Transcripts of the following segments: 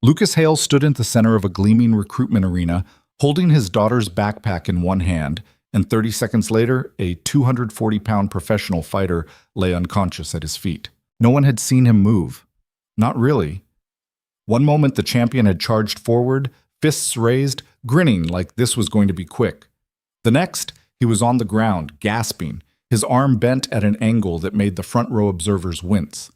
Lucas Hale stood in the center of a gleaming recruitment arena, holding his daughter's backpack in one hand, and 30 seconds later, a 240-pound professional fighter lay unconscious at his feet. No one had seen him move. Not really. One moment the champion had charged forward, fists raised, grinning like this was going to be quick. The next, he was on the ground, gasping, his arm bent at an angle that made the front row observers wince.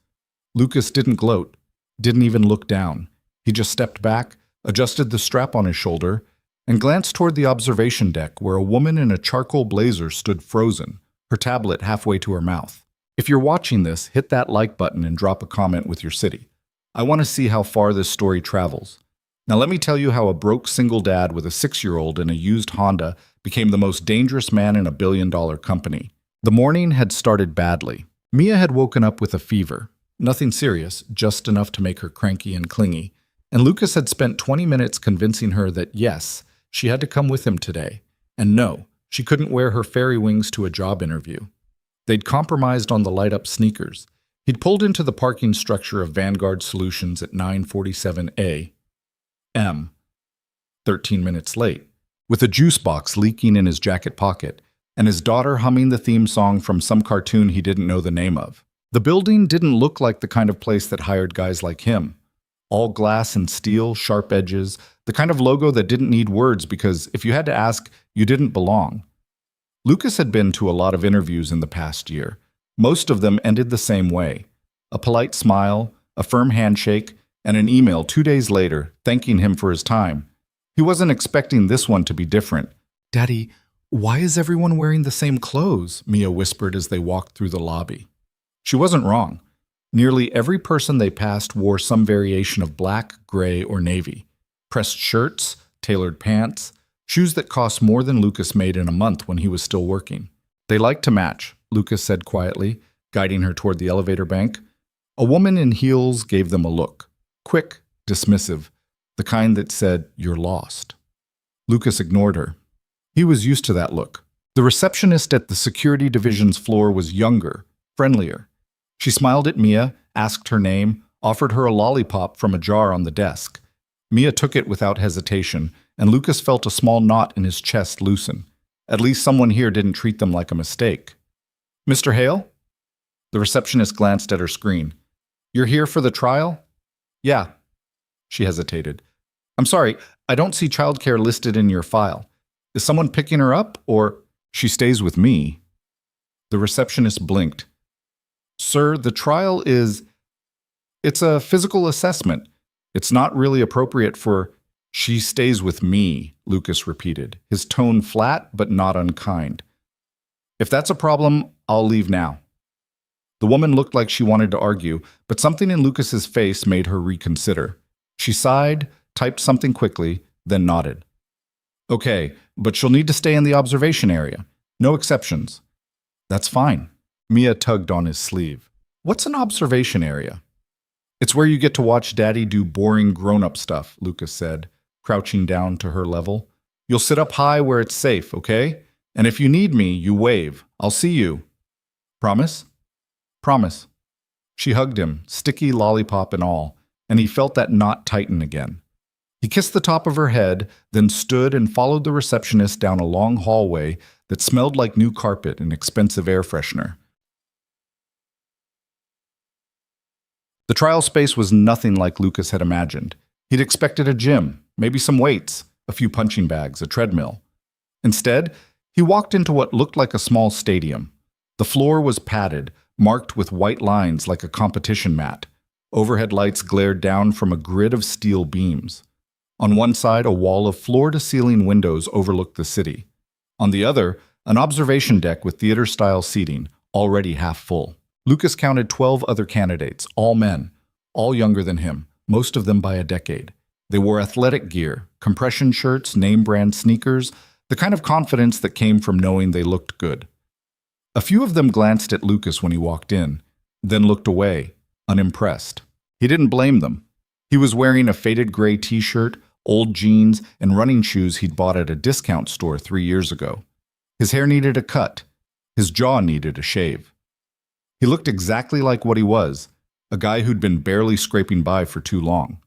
Lucas didn't gloat, didn't even look down. He just stepped back, adjusted the strap on his shoulder, and glanced toward the observation deck where a woman in a charcoal blazer stood frozen, her tablet halfway to her mouth. If you're watching this, hit that like button and drop a comment with your city. I want to see how far this story travels. Now let me tell you how a broke single dad with a 6-year-old in a used Honda became the most dangerous man in a billion-dollar company. The morning had started badly. Mia had woken up with a fever. Nothing serious, just enough to make her cranky and clingy. And Lucas had spent 20 minutes convincing her that yes, she had to come with him today, and no, she couldn't wear her fairy wings to a job interview. They'd compromised on the light-up sneakers. He'd pulled into the parking structure of Vanguard Solutions at 9:47 a.m., 13 minutes late, with a juice box leaking in his jacket pocket, and his daughter humming the theme song from some cartoon he didn't know the name of. The building didn't look like the kind of place that hired guys like him. All glass and steel, sharp edges, the kind of logo that didn't need words because if you had to ask, you didn't belong. Lucas had been to a lot of interviews in the past year. Most of them ended the same way. A polite smile, a firm handshake, and an email 2 days later thanking him for his time. He wasn't expecting this one to be different. "Daddy, why is everyone wearing the same clothes?" Mia whispered as they walked through the lobby. She wasn't wrong. Nearly every person they passed wore some variation of black, gray, or navy. Pressed shirts, tailored pants, shoes that cost more than Lucas made in a month when he was still working. "They like to match," Lucas said quietly, guiding her toward the elevator bank. A woman in heels gave them a look. Quick, dismissive, the kind that said, "You're lost." Lucas ignored her. He was used to that look. The receptionist at the security division's floor was younger, friendlier. She smiled at Mia, asked her name, offered her a lollipop from a jar on the desk. Mia took it without hesitation, and Lucas felt a small knot in his chest loosen. At least someone here didn't treat them like a mistake. "Mr. Hale?" The receptionist glanced at her screen. "You're here for the trial?" "Yeah." She hesitated. "I'm sorry, I don't see childcare listed in your file. Is someone picking her up, or—" "She stays with me." The receptionist blinked. "Sir, the trial is— it's a physical assessment. It's not really appropriate for—" "She stays with me," Lucas repeated, his tone flat but not unkind. "If that's a problem, I'll leave now." The woman looked like she wanted to argue, but something in Lucas's face made her reconsider. She sighed, typed something quickly, then nodded. "Okay, but she'll need to stay in the observation area. No exceptions." "That's fine." Mia tugged on his sleeve. "What's an observation area?" "It's where you get to watch Daddy do boring grown-up stuff," Lucas said, crouching down to her level. "You'll sit up high where it's safe, okay? And if you need me, you wave. I'll see you." "Promise?" "Promise." She hugged him, sticky lollipop and all, and he felt that knot tighten again. He kissed the top of her head, then stood and followed the receptionist down a long hallway that smelled like new carpet and expensive air freshener. The trial space was nothing like Lucas had imagined. He'd expected a gym, maybe some weights, a few punching bags, a treadmill. Instead, he walked into what looked like a small stadium. The floor was padded, marked with white lines like a competition mat. Overhead lights glared down from a grid of steel beams. On one side, a wall of floor-to-ceiling windows overlooked the city. On the other, an observation deck with theater-style seating, already half full. Lucas counted 12 other candidates, all men, all younger than him, most of them by a decade. They wore athletic gear, compression shirts, name-brand sneakers, the kind of confidence that came from knowing they looked good. A few of them glanced at Lucas when he walked in, then looked away, unimpressed. He didn't blame them. He was wearing a faded gray t-shirt, old jeans, and running shoes he'd bought at a discount store 3 years ago. His hair needed a cut. His jaw needed a shave. He looked exactly like what he was, a guy who'd been barely scraping by for too long.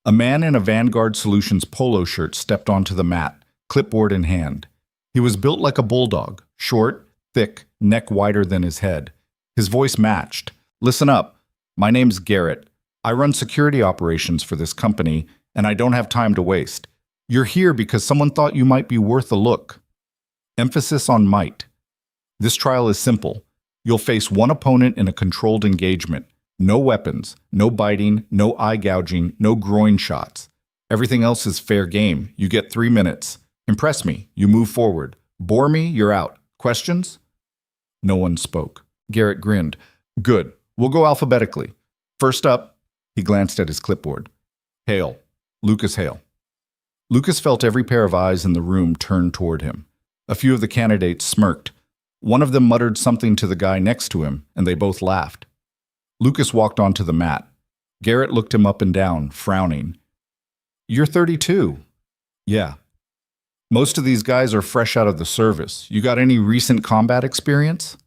A man in a Vanguard Solutions polo shirt stepped onto the mat, clipboard in hand. He was built like a bulldog, short, thick, neck wider than his head. His voice matched. "Listen up. My name's Garrett. I run security operations for this company, and I don't have time to waste. You're here because someone thought you might be worth a look." Emphasis on might. This trial is simple. You'll face one opponent in a controlled engagement. No weapons, no biting, no eye gouging, no groin shots. Everything else is fair game. You get 3 minutes. Impress me, you move forward. Bore me, you're out. Questions? No one spoke. Garrett grinned. "Good. We'll go alphabetically. First up," he glanced at his clipboard. "Hale. Lucas Hale." Lucas felt every pair of eyes in the room turn toward him. A few of the candidates smirked. One of them muttered something to the guy next to him, and they both laughed. Lucas walked onto the mat. Garrett looked him up and down, frowning. "You're 32. "Yeah." "Most of these guys are fresh out of the service. You got any recent combat experience?"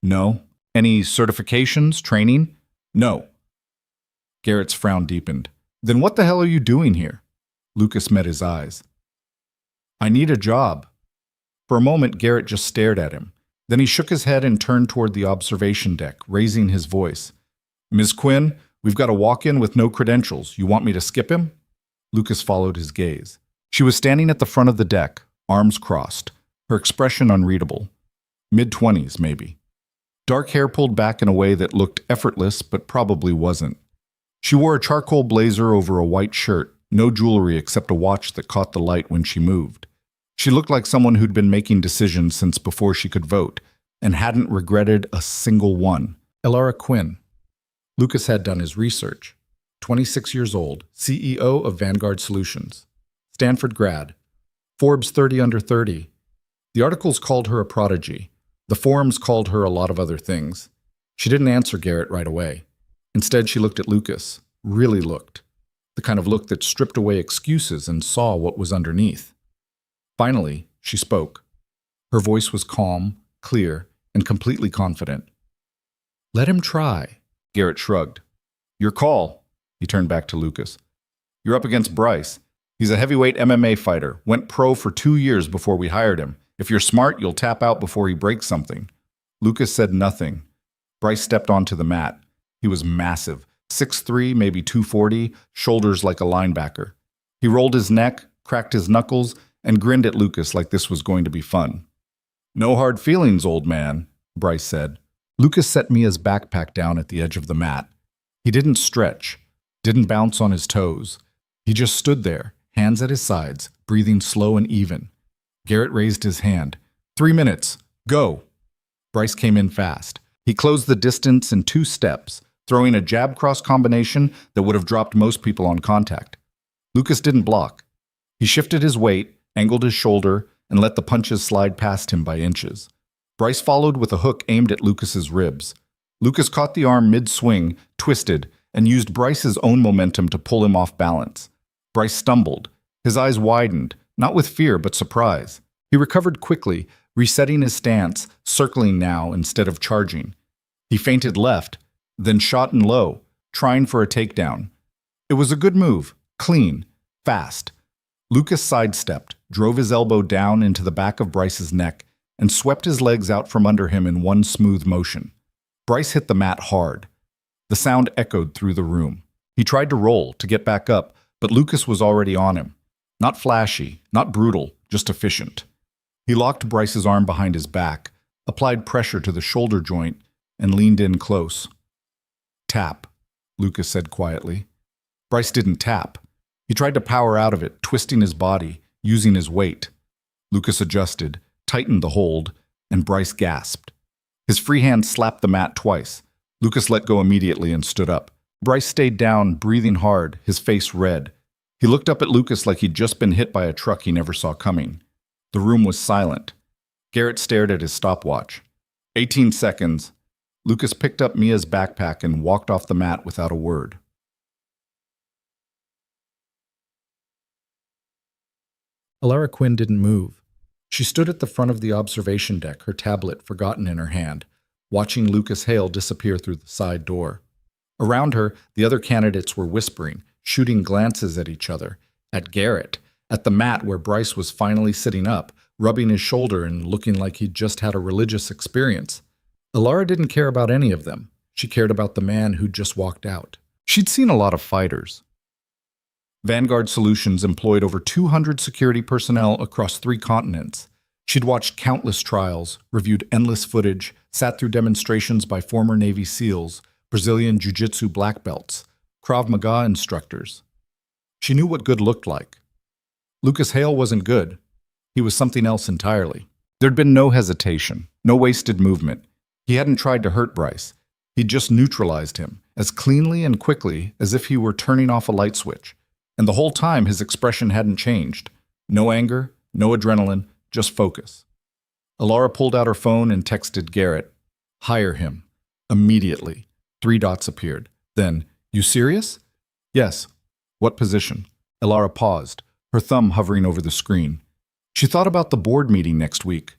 "No." "Any certifications, training?" "No." Garrett's frown deepened. "Then what the hell are you doing here?" Lucas met his eyes. "I need a job." For a moment, Garrett just stared at him. Then he shook his head and turned toward the observation deck, raising his voice. "Ms. Quinn, we've got a walk-in with no credentials. You want me to skip him?" Lucas followed his gaze. She was standing at the front of the deck, arms crossed, her expression unreadable. Mid-20s, maybe. Dark hair pulled back in a way that looked effortless, but probably wasn't. She wore a charcoal blazer over a white shirt, no jewelry except a watch that caught the light when she moved. She looked like someone who'd been making decisions since before she could vote, and hadn't regretted a single one. Elara Quinn. Lucas had done his research. 26 years old, CEO of Vanguard Solutions. Stanford grad. Forbes 30 under 30. The articles called her a prodigy. The forums called her a lot of other things. She didn't answer Garrett right away. Instead, she looked at Lucas. Really looked. The kind of look that stripped away excuses and saw what was underneath. Finally, she spoke. Her voice was calm, clear, and completely confident. "Let him try." Garrett shrugged. "Your call." He turned back to Lucas. "You're up against Bryce. He's a heavyweight MMA fighter, went pro for 2 years before we hired him. If you're smart, you'll tap out before he breaks something." Lucas said nothing. Bryce stepped onto the mat. He was massive, 6'3", maybe 240, shoulders like a linebacker. He rolled his neck, cracked his knuckles, and grinned at Lucas like this was going to be fun. "No hard feelings, old man," Bryce said. Lucas set Mia's backpack down at the edge of the mat. He didn't stretch, didn't bounce on his toes. He just stood there, hands at his sides, breathing slow and even. Garrett raised his hand. 3 minutes. Go." Bryce came in fast. He closed the distance in 2 steps, throwing a jab-cross combination that would have dropped most people on contact. Lucas didn't block. He shifted his weight, angled his shoulder, and let the punches slide past him by inches. Bryce followed with a hook aimed at Lucas's ribs. Lucas caught the arm mid-swing, twisted, and used Bryce's own momentum to pull him off balance. Bryce stumbled. His eyes widened, not with fear but surprise. He recovered quickly, resetting his stance, circling now instead of charging. He feinted left, then shot in low, trying for a takedown. It was a good move, clean, fast. Lucas sidestepped, drove his elbow down into the back of Bryce's neck, and swept his legs out from under him in one smooth motion. Bryce hit the mat hard. The sound echoed through the room. He tried to roll, to get back up, but Lucas was already on him. Not flashy, not brutal, just efficient. He locked Bryce's arm behind his back, applied pressure to the shoulder joint, and leaned in close. "Tap," Lucas said quietly. Bryce didn't tap. He tried to power out of it, twisting his body, using his weight. Lucas adjusted, tightened the hold, and Bryce gasped. His free hand slapped the mat twice. Lucas let go immediately and stood up. Bryce stayed down, breathing hard, his face red. He looked up at Lucas like he'd just been hit by a truck he never saw coming. The room was silent. Garrett stared at his stopwatch. 18 seconds. Lucas picked up Mia's backpack and walked off the mat without a word. Elara Quinn didn't move. She stood at the front of the observation deck, her tablet forgotten in her hand, watching Lucas Hale disappear through the side door. Around her, the other candidates were whispering, shooting glances at each other, at Garrett, at the mat where Bryce was finally sitting up, rubbing his shoulder and looking like he'd just had a religious experience. Alara didn't care about any of them. She cared about the man who'd just walked out. She'd seen a lot of fighters. Vanguard Solutions employed over 200 security personnel across 3 continents. She'd watched countless trials, reviewed endless footage, sat through demonstrations by former Navy SEALs, Brazilian Jiu-Jitsu black belts, Krav Maga instructors. She knew what good looked like. Lucas Hale wasn't good. He was something else entirely. There'd been no hesitation, no wasted movement. He hadn't tried to hurt Bryce. He'd just neutralized him, as cleanly and quickly as if he were turning off a light switch. And the whole time his expression hadn't changed. No anger, no adrenaline, just focus. Alara pulled out her phone and texted Garrett. Hire him. Immediately. 3 dots appeared. Then, you serious? Yes. What position? Alara paused, her thumb hovering over the screen. She thought about the board meeting next week.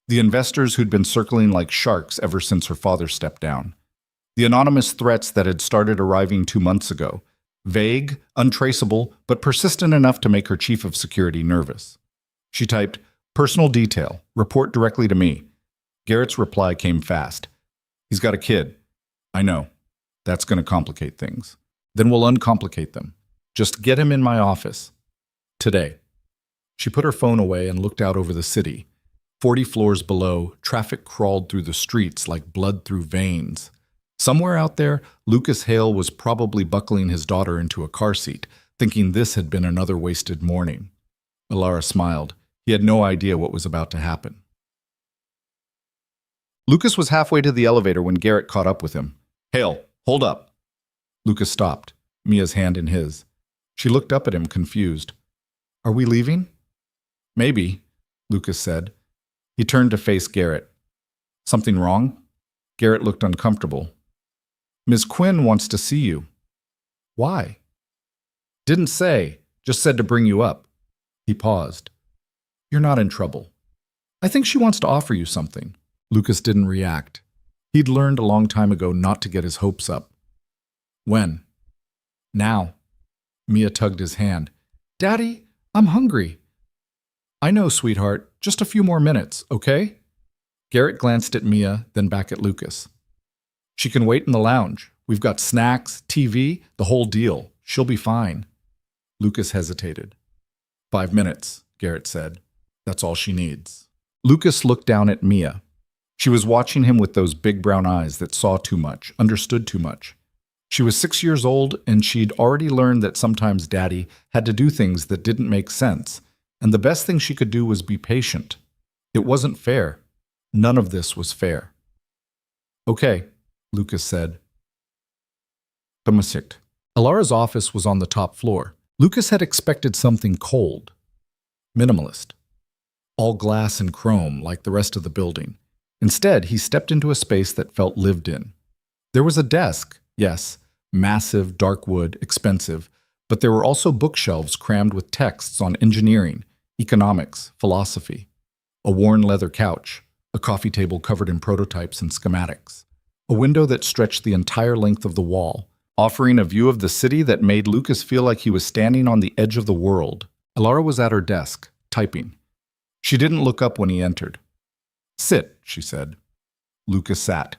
The investors who'd been circling like sharks ever since her father stepped down. The anonymous threats that had started arriving 2 months ago. Vague, untraceable, but persistent enough to make her chief of security nervous. She typed, personal detail, report directly to me. Garrett's reply came fast. He's got a kid. I know. That's going to complicate things. Then we'll uncomplicate them. Just get him in my office. Today. She put her phone away and looked out over the city. 40 floors below, traffic crawled through the streets like blood through veins. Somewhere out there, Lucas Hale was probably buckling his daughter into a car seat, thinking this had been another wasted morning. Alara smiled. He had no idea what was about to happen. Lucas was halfway to the elevator when Garrett caught up with him. Hale, hold up. Lucas stopped, Mia's hand in his. She looked up at him, confused. Are we leaving? Maybe, Lucas said. He turned to face Garrett. Something wrong? Garrett looked uncomfortable. Ms. Quinn wants to see you. Why? Didn't say, just said to bring you up. He paused. You're not in trouble. I think she wants to offer you something. Lucas didn't react. He'd learned a long time ago not to get his hopes up. When? Now. Mia tugged his hand. Daddy, I'm hungry. I know, sweetheart. Just a few more minutes, okay? Garrett glanced at Mia, then back at Lucas. She can wait in the lounge. We've got snacks, TV, the whole deal. She'll be fine. Lucas hesitated. 5 minutes, Garrett said. That's all she needs. Lucas looked down at Mia. She was watching him with those big brown eyes that saw too much, understood too much. She was 6 years old, and she'd already learned that sometimes Daddy had to do things that didn't make sense, and the best thing she could do was be patient. It wasn't fair. None of this was fair. Okay, Lucas said. Domasikt. Alara's office was on the top floor. Lucas had expected something cold. Minimalist. All glass and chrome like the rest of the building. Instead, he stepped into a space that felt lived in. There was a desk, yes, massive, dark wood, expensive, but there were also bookshelves crammed with texts on engineering, economics, philosophy. A worn leather couch, a coffee table covered in prototypes and schematics. A window that stretched the entire length of the wall, offering a view of the city that made Lucas feel like he was standing on the edge of the world. Alara was at her desk, typing. She didn't look up when he entered. Sit, she said. Lucas sat.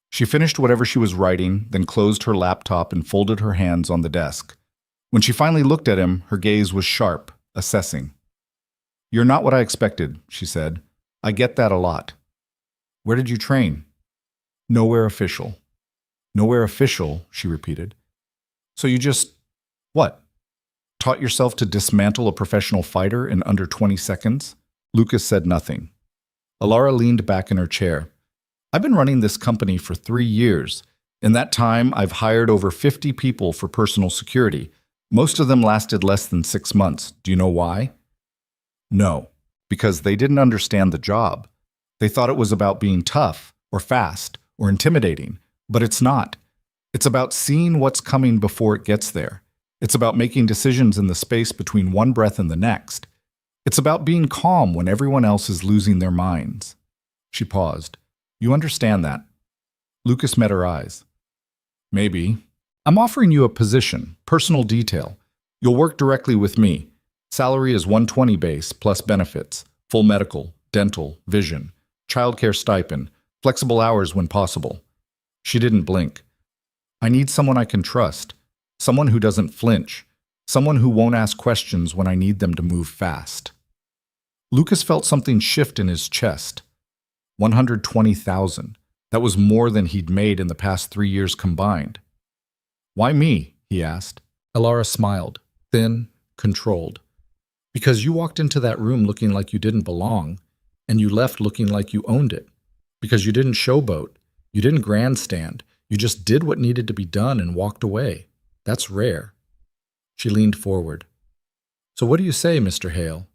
She finished whatever she was writing, then closed her laptop and folded her hands on the desk. When she finally looked at him, her gaze was sharp, assessing. You're not what I expected, she said. I get that a lot. Where did you train? Nowhere official. Nowhere official, she repeated. So you just, what? Taught yourself to dismantle a professional fighter in under 20 seconds? Lucas said nothing. Alara leaned back in her chair. I've been running this company for 3 years. In that time, I've hired over 50 people for personal security. Most of them lasted less than 6 months. Do you know why? No, because they didn't understand the job. They thought it was about being tough, or fast, or intimidating. But it's not. It's about seeing what's coming before it gets there. It's about making decisions in the space between one breath and the next. It's about being calm when everyone else is losing their minds. She paused. You understand that? Lucas met her eyes. Maybe. I'm offering you a position, personal detail. You'll work directly with me. Salary is 120 base plus benefits, full medical, dental, vision, childcare stipend, flexible hours when possible. She didn't blink. I need someone I can trust, someone who doesn't flinch, someone who won't ask questions when I need them to move fast. Lucas felt something shift in his chest. 120,000. That was more than he'd made in the past 3 years combined. Why me? He asked. Elara smiled, thin, controlled. Because you walked into that room looking like you didn't belong, and you left looking like you owned it. Because you didn't showboat, you didn't grandstand, you just did what needed to be done and walked away. That's rare. She leaned forward. So what do you say, Mr. Hale?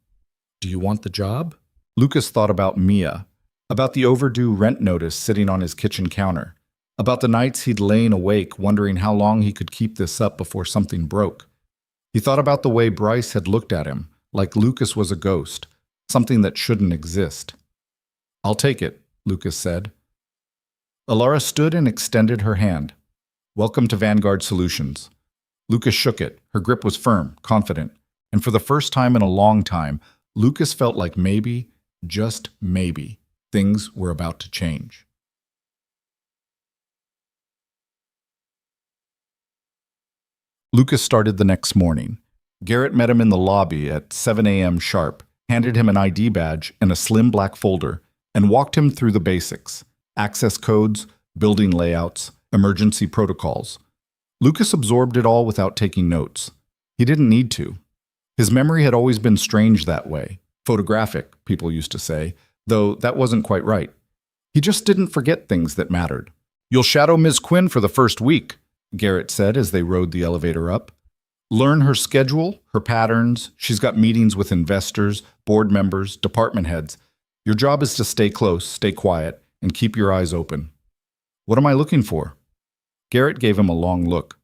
Do you want the job? Lucas thought about Mia, about the overdue rent notice sitting on his kitchen counter, about the nights he'd lain awake wondering how long he could keep this up before something broke. He thought about the way Bryce had looked at him, like Lucas was a ghost, something that shouldn't exist. I'll take it, Lucas said. Elara stood and extended her hand. Welcome to Vanguard Solutions. Lucas shook it. Her grip was firm, confident, and for the first time in a long time, Lucas felt like maybe, just maybe, things were about to change. Lucas started the next morning. Garrett met him in the lobby at 7 a.m. sharp, handed him an ID badge and a slim black folder, and walked him through the basics: access codes, building layouts, emergency protocols. Lucas absorbed it all without taking notes. He didn't need to. His memory had always been strange that way. Photographic, people used to say, though that wasn't quite right. He just didn't forget things that mattered. You'll shadow Ms. Quinn for the first week, Garrett said as they rode the elevator up. Learn her schedule, her patterns. She's got meetings with investors, board members, department heads. Your job is to stay close, stay quiet, and keep your eyes open. What am I looking for? Garrett gave him a long look.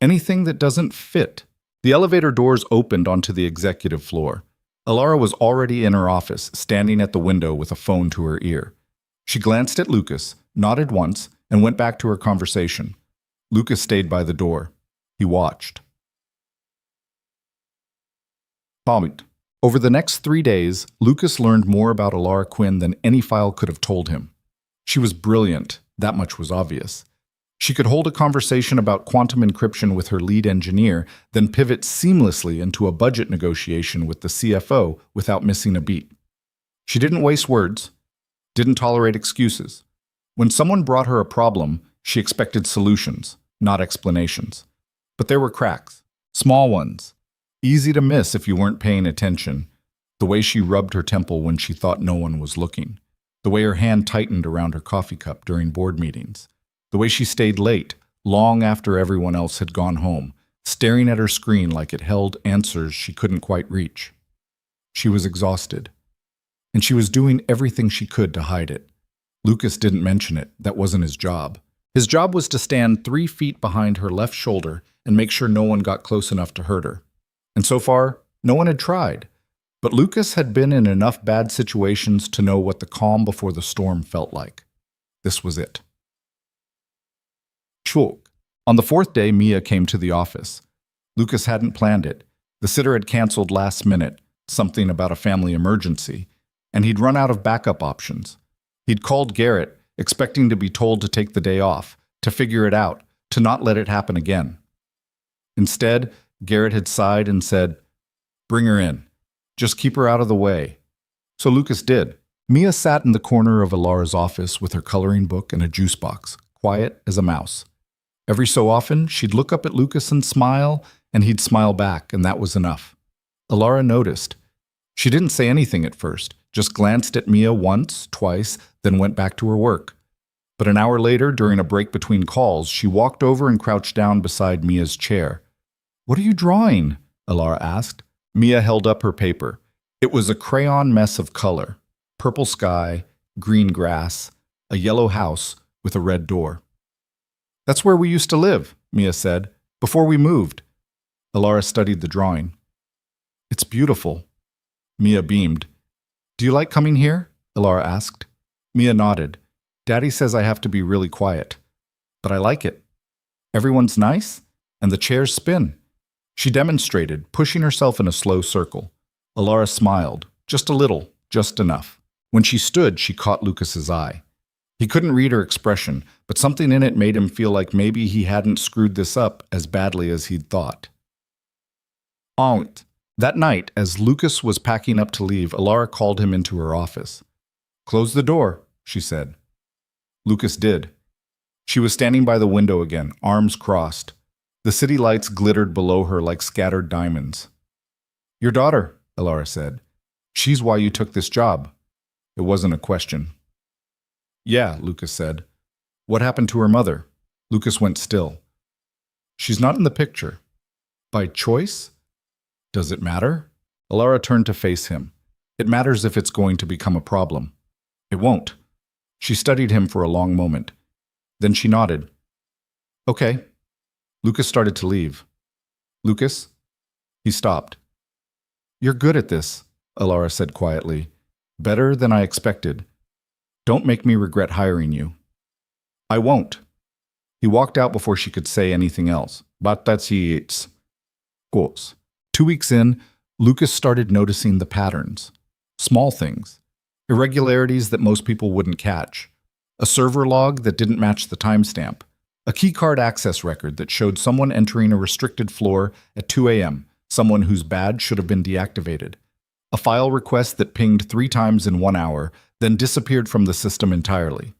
Anything that doesn't fit. The elevator doors opened onto the executive floor. Elara was already in her office, standing at the window with a phone to her ear. She glanced at Lucas, nodded once, and went back to her conversation. Lucas stayed by the door. He watched. Over the next 3 days, Lucas learned more about Elara Quinn than any file could have told him. She was brilliant, that much was obvious. She could hold a conversation about quantum encryption with her lead engineer, then pivot seamlessly into a budget negotiation with the CFO without missing a beat. She didn't waste words, didn't tolerate excuses. When someone brought her a problem, she expected solutions, not explanations. But there were cracks, small ones, easy to miss if you weren't paying attention. The way she rubbed her temple when she thought no one was looking. The way her hand tightened around her coffee cup during board meetings. The way she stayed late, long after everyone else had gone home, staring at her screen like it held answers she couldn't quite reach. She was exhausted. And she was doing everything she could to hide it. Lucas didn't mention it. That wasn't his job. His job was to stand 3 feet behind her left shoulder and make sure no one got close enough to hurt her. And so far, no one had tried. But Lucas had been in enough bad situations to know what the calm before the storm felt like. This was it. On the 4th day, Mia came to the office. Lucas hadn't planned it. The sitter had canceled last minute, something about a family emergency, and he'd run out of backup options. He'd called Garrett, expecting to be told to take the day off, to figure it out, to not let it happen again. Instead, Garrett had sighed and said, "Bring her in. Just keep her out of the way." So Lucas did. Mia sat in the corner of Elara's office with her coloring book and a juice box, quiet as a mouse. Every so often, she'd look up at Lucas and smile, and he'd smile back, and that was enough. Elara noticed. She didn't say anything at first, just glanced at Mia once, twice, then went back to her work. But an hour later, during a break between calls, she walked over and crouched down beside Mia's chair. "What are you drawing?" Elara asked. Mia held up her paper. It was a crayon mess of color. Purple sky, green grass, a yellow house with a red door. "That's where we used to live," Mia said, "before we moved." Elara studied the drawing. "It's beautiful." Mia beamed. "Do you like coming here?" Elara asked. Mia nodded. "Daddy says I have to be really quiet. But I like it." Everyone's nice? And the chairs spin. She demonstrated, pushing herself in a slow circle. Alara smiled, just a little, just enough. When she stood, she caught Lucas's eye. He couldn't read her expression, but something in it made him feel like maybe he hadn't screwed this up as badly as he'd thought. Aunt. That night, as Lucas was packing up to leave, Alara called him into her office. "Close the door," she said. Lucas did. She was standing by the window again, arms crossed. The city lights glittered below her like scattered diamonds. "Your daughter," Alara said. "She's why you took this job." It wasn't a question. "Yeah," Lucas said. "What happened to her mother?" Lucas went still. "She's not in the picture." "By choice? Does it matter?" Alara turned to face him. "It matters if it's going to become a problem." "It won't." She studied him for a long moment. Then she nodded. "Okay." Lucas started to leave. "Lucas?" He stopped. "You're good at this," Alara said quietly. "Better than I expected. Don't make me regret hiring you." "I won't." He walked out before she could say anything else. But that's it. Quotes. 2 weeks in, Lucas started noticing the patterns. Small things. Irregularities that most people wouldn't catch. A server log that didn't match the timestamp. A keycard access record that showed someone entering a restricted floor at 2 a.m., someone whose badge should have been deactivated. A file request that pinged 3 times in 1 hour, then disappeared from the system entirely.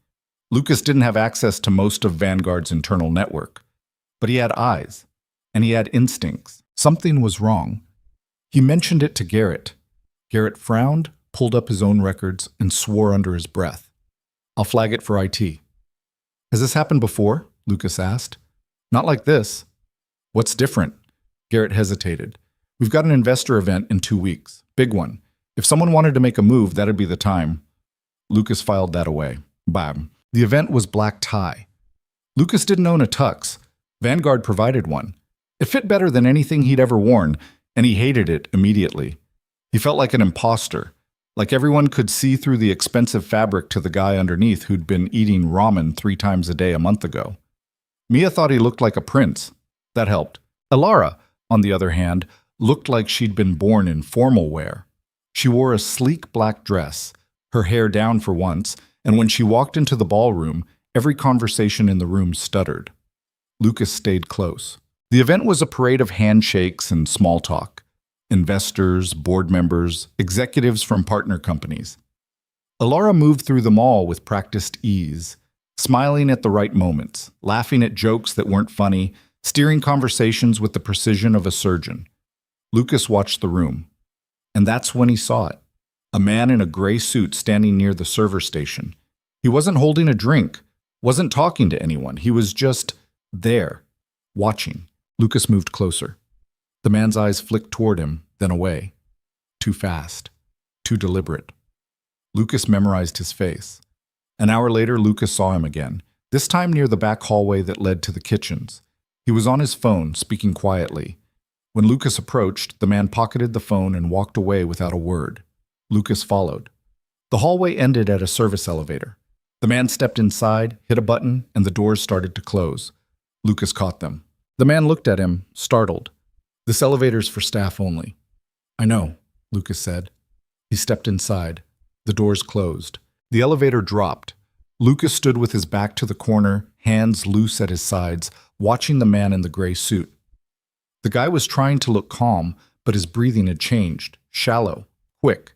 Lucas didn't have access to most of Vanguard's internal network. But he had eyes. And he had instincts. Something was wrong. He mentioned it to Garrett. Garrett frowned, pulled up his own records, and swore under his breath. "I'll flag it for IT." "Has this happened before?" Lucas asked. "Not like this." "What's different?" Garrett hesitated. "We've got an investor event in 2 weeks. Big one. If someone wanted to make a move, that'd be the time." Lucas filed that away. Bam. The event was black tie. Lucas didn't own a tux. Vanguard provided one. It fit better than anything he'd ever worn, and he hated it immediately. He felt like an imposter, like everyone could see through the expensive fabric to the guy underneath who'd been eating ramen 3 times a day a month ago. Mia thought he looked like a prince. That helped. Alara, on the other hand, looked like she'd been born in formal wear. She wore a sleek black dress, her hair down for once, and when she walked into the ballroom, every conversation in the room stuttered. Lucas stayed close. The event was a parade of handshakes and small talk. Investors, board members, executives from partner companies. Alara moved through them all with practiced ease, smiling at the right moments, laughing at jokes that weren't funny, steering conversations with the precision of a surgeon. Lucas watched the room. And that's when he saw it. A man in a gray suit standing near the server station. He wasn't holding a drink, wasn't talking to anyone. He was just there, watching. Lucas moved closer. The man's eyes flicked toward him, then away. Too fast. Too deliberate. Lucas memorized his face. An hour later, Lucas saw him again, this time near the back hallway that led to the kitchens. He was on his phone, speaking quietly. When Lucas approached, the man pocketed the phone and walked away without a word. Lucas followed. The hallway ended at a service elevator. The man stepped inside, hit a button, and the doors started to close. Lucas caught them. The man looked at him, startled. "This elevator's for staff only." "I know," Lucas said. He stepped inside. The doors closed. The elevator dropped. Lucas stood with his back to the corner, hands loose at his sides, watching the man in the gray suit. The guy was trying to look calm, but his breathing had changed, shallow, quick.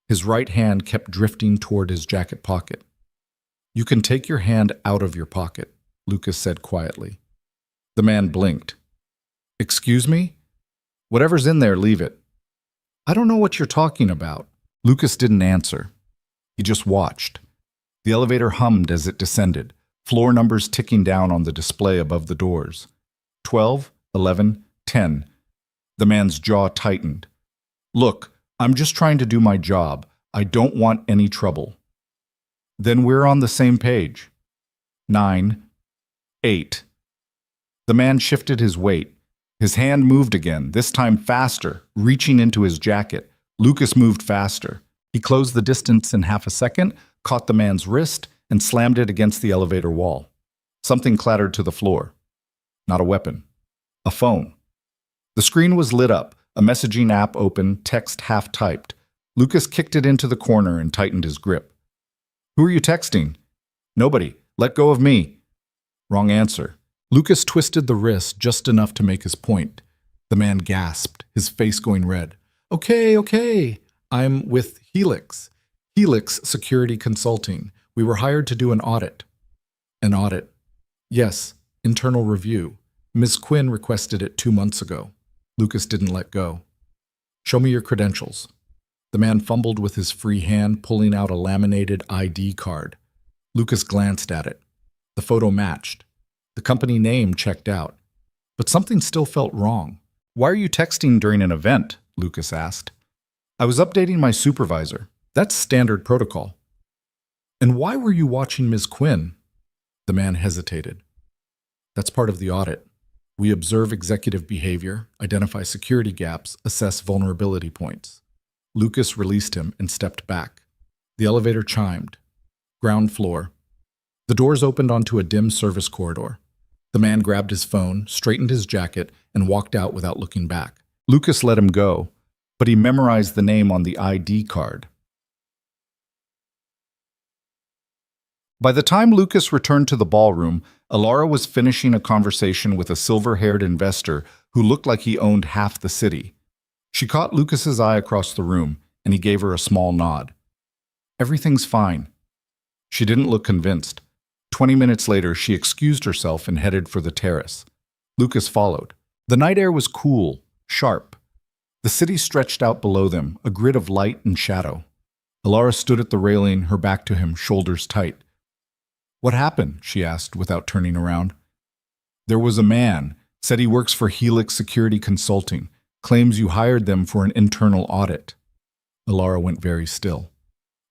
His right hand kept drifting toward his jacket pocket. "You can take your hand out of your pocket," Lucas said quietly. The man blinked. "Excuse me? Whatever's in there, leave it." "I don't know what you're talking about." Lucas didn't answer. He just watched. The elevator hummed as it descended, floor numbers ticking down on the display above the doors. 12, 11, 10. The man's jaw tightened. "Look, I'm just trying to do my job. I don't want any trouble." "Then we're on the same page." 9, 8. The man shifted his weight. His hand moved again, this time faster, reaching into his jacket. Lucas moved faster. He closed the distance in half a second, caught the man's wrist, and slammed it against the elevator wall. Something clattered to the floor. not a weapon. A phone. The screen was lit up, a messaging app open, text half typed. Lucas kicked it into the corner and tightened his grip. Who are you texting? Nobody. Let go of me. Wrong answer. Lucas twisted the wrist just enough to make his point. The man gasped, his face going red. Okay. I'm with Helix. Helix Security Consulting. We were hired to do an audit. An audit? Yes, internal review. Ms. Quinn requested it 2 months ago. Lucas didn't let go. Show me your credentials. The man fumbled with his free hand, pulling out a laminated ID card. Lucas glanced at it. The photo matched. The company name checked out. But something still felt wrong. Why are you texting during an event? Lucas asked. I was updating my supervisor. That's standard protocol. And why were you watching Ms. Quinn? The man hesitated. That's part of the audit. We observe executive behavior, identify security gaps, assess vulnerability points. Lucas released him and stepped back. The elevator chimed. Ground floor. The doors opened onto a dim service corridor. The man grabbed his phone, straightened his jacket, and walked out without looking back. Lucas let him go, but he memorized the name on the ID card. By the time Lucas returned to the ballroom, Alara was finishing a conversation with a silver-haired investor who looked like he owned half the city. She caught Lucas's eye across the room, and he gave her a small nod. Everything's fine. She didn't look convinced. 20 minutes later, she excused herself and headed for the terrace. Lucas followed. The night air was cool, sharp. The city stretched out below them, a grid of light and shadow. Alara stood at the railing, her back to him, shoulders tight. What happened? She asked without turning around. There was a man, said he works for Helix Security Consulting, claims you hired them for an internal audit. Alara went very still.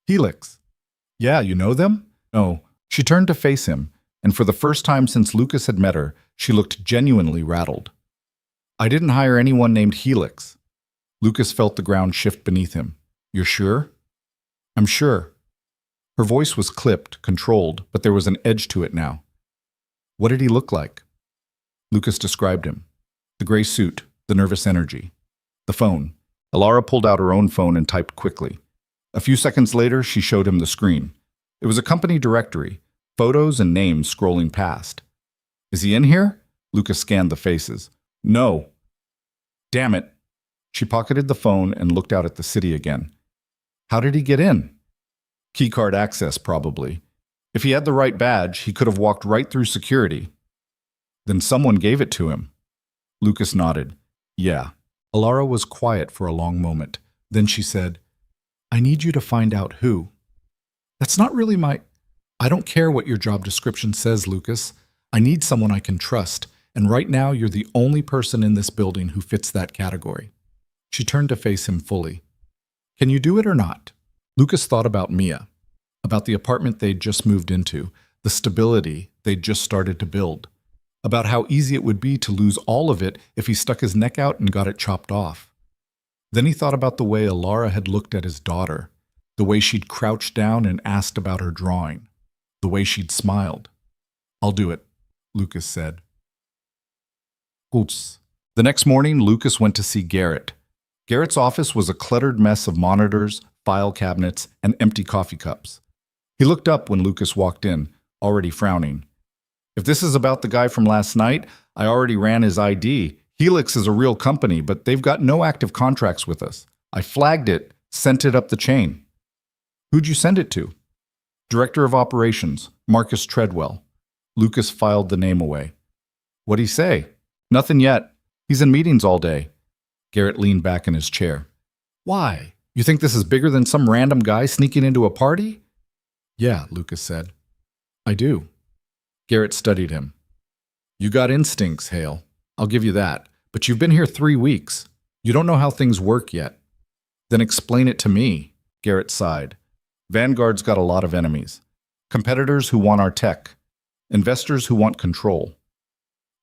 Helix? Yeah, you know them? No. She turned to face him, and for the first time since Lucas had met her, she looked genuinely rattled. I didn't hire anyone named Helix. Lucas felt the ground shift beneath him. You're sure? I'm sure. Her voice was clipped, controlled, but there was an edge to it now. What did he look like? Lucas described him. The gray suit, the nervous energy. The phone. Alara pulled out her own phone and typed quickly. A few seconds later, she showed him the screen. It was a company directory, photos and names scrolling past. Is he in here? Lucas scanned the faces. No. Damn it. She pocketed the phone and looked out at the city again. How did he get in? Keycard access, probably. If he had the right badge, he could have walked right through security. Then someone gave it to him. Lucas nodded. Yeah. Alara was quiet for a long moment. Then she said, I need you to find out who. That's not really I don't care what your job description says, Lucas. I need someone I can trust, and right now you're the only person in this building who fits that category. She turned to face him fully. Can you do it or not? Lucas thought about Mia, about the apartment they'd just moved into, the stability they'd just started to build, about how easy it would be to lose all of it if he stuck his neck out and got it chopped off. Then he thought about the way Alara had looked at his daughter, the way she'd crouched down and asked about her drawing, the way she'd smiled. I'll do it, Lucas said. Oops. The next morning, Lucas went to see Garrett. Garrett's office was a cluttered mess of monitors, file cabinets, and empty coffee cups. He looked up when Lucas walked in, already frowning. If this is about the guy from last night, I already ran his ID. Helix is a real company, but they've got no active contracts with us. I flagged it, sent it up the chain. Who'd you send it to? Director of Operations, Marcus Treadwell. Lucas filed the name away. What'd he say? Nothing yet. He's in meetings all day. Garrett leaned back in his chair. Why? You think this is bigger than some random guy sneaking into a party? Yeah, Lucas said. I do. Garrett studied him. You got instincts, Hale. I'll give you that. But you've been here 3 weeks. You don't know how things work yet. Then explain it to me, Garrett sighed. Vanguard's got a lot of enemies. Competitors who want our tech. Investors who want control.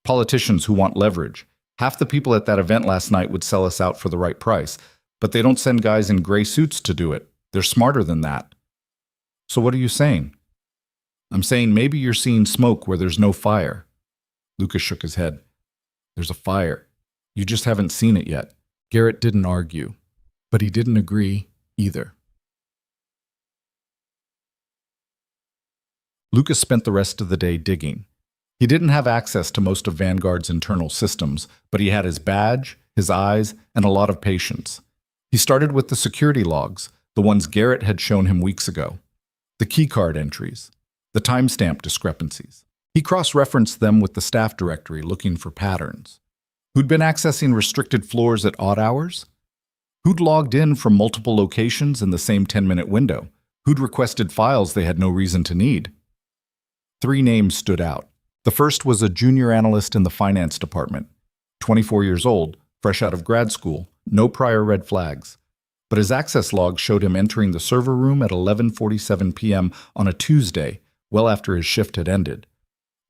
Politicians who want leverage. Half the people at that event last night would sell us out for the right price. But they don't send guys in gray suits to do it. They're smarter than that. So what are you saying? I'm saying maybe you're seeing smoke where there's no fire. Lucas shook his head. There's a fire. You just haven't seen it yet. Garrett didn't argue, but he didn't agree either. Lucas spent the rest of the day digging. He didn't have access to most of Vanguard's internal systems, but he had his badge, his eyes, and a lot of patience. He started with the security logs, the ones Garrett had shown him weeks ago, the keycard entries, the timestamp discrepancies. He cross-referenced them with the staff directory looking for patterns. Who'd been accessing restricted floors at odd hours? Who'd logged in from multiple locations in the same 10-minute window? Who'd requested files they had no reason to need? 3 names stood out. The first was a junior analyst in the finance department, 24 years old, fresh out of grad school, no prior red flags. But his access log showed him entering the server room at 11:47 p.m. on a Tuesday, well after his shift had ended.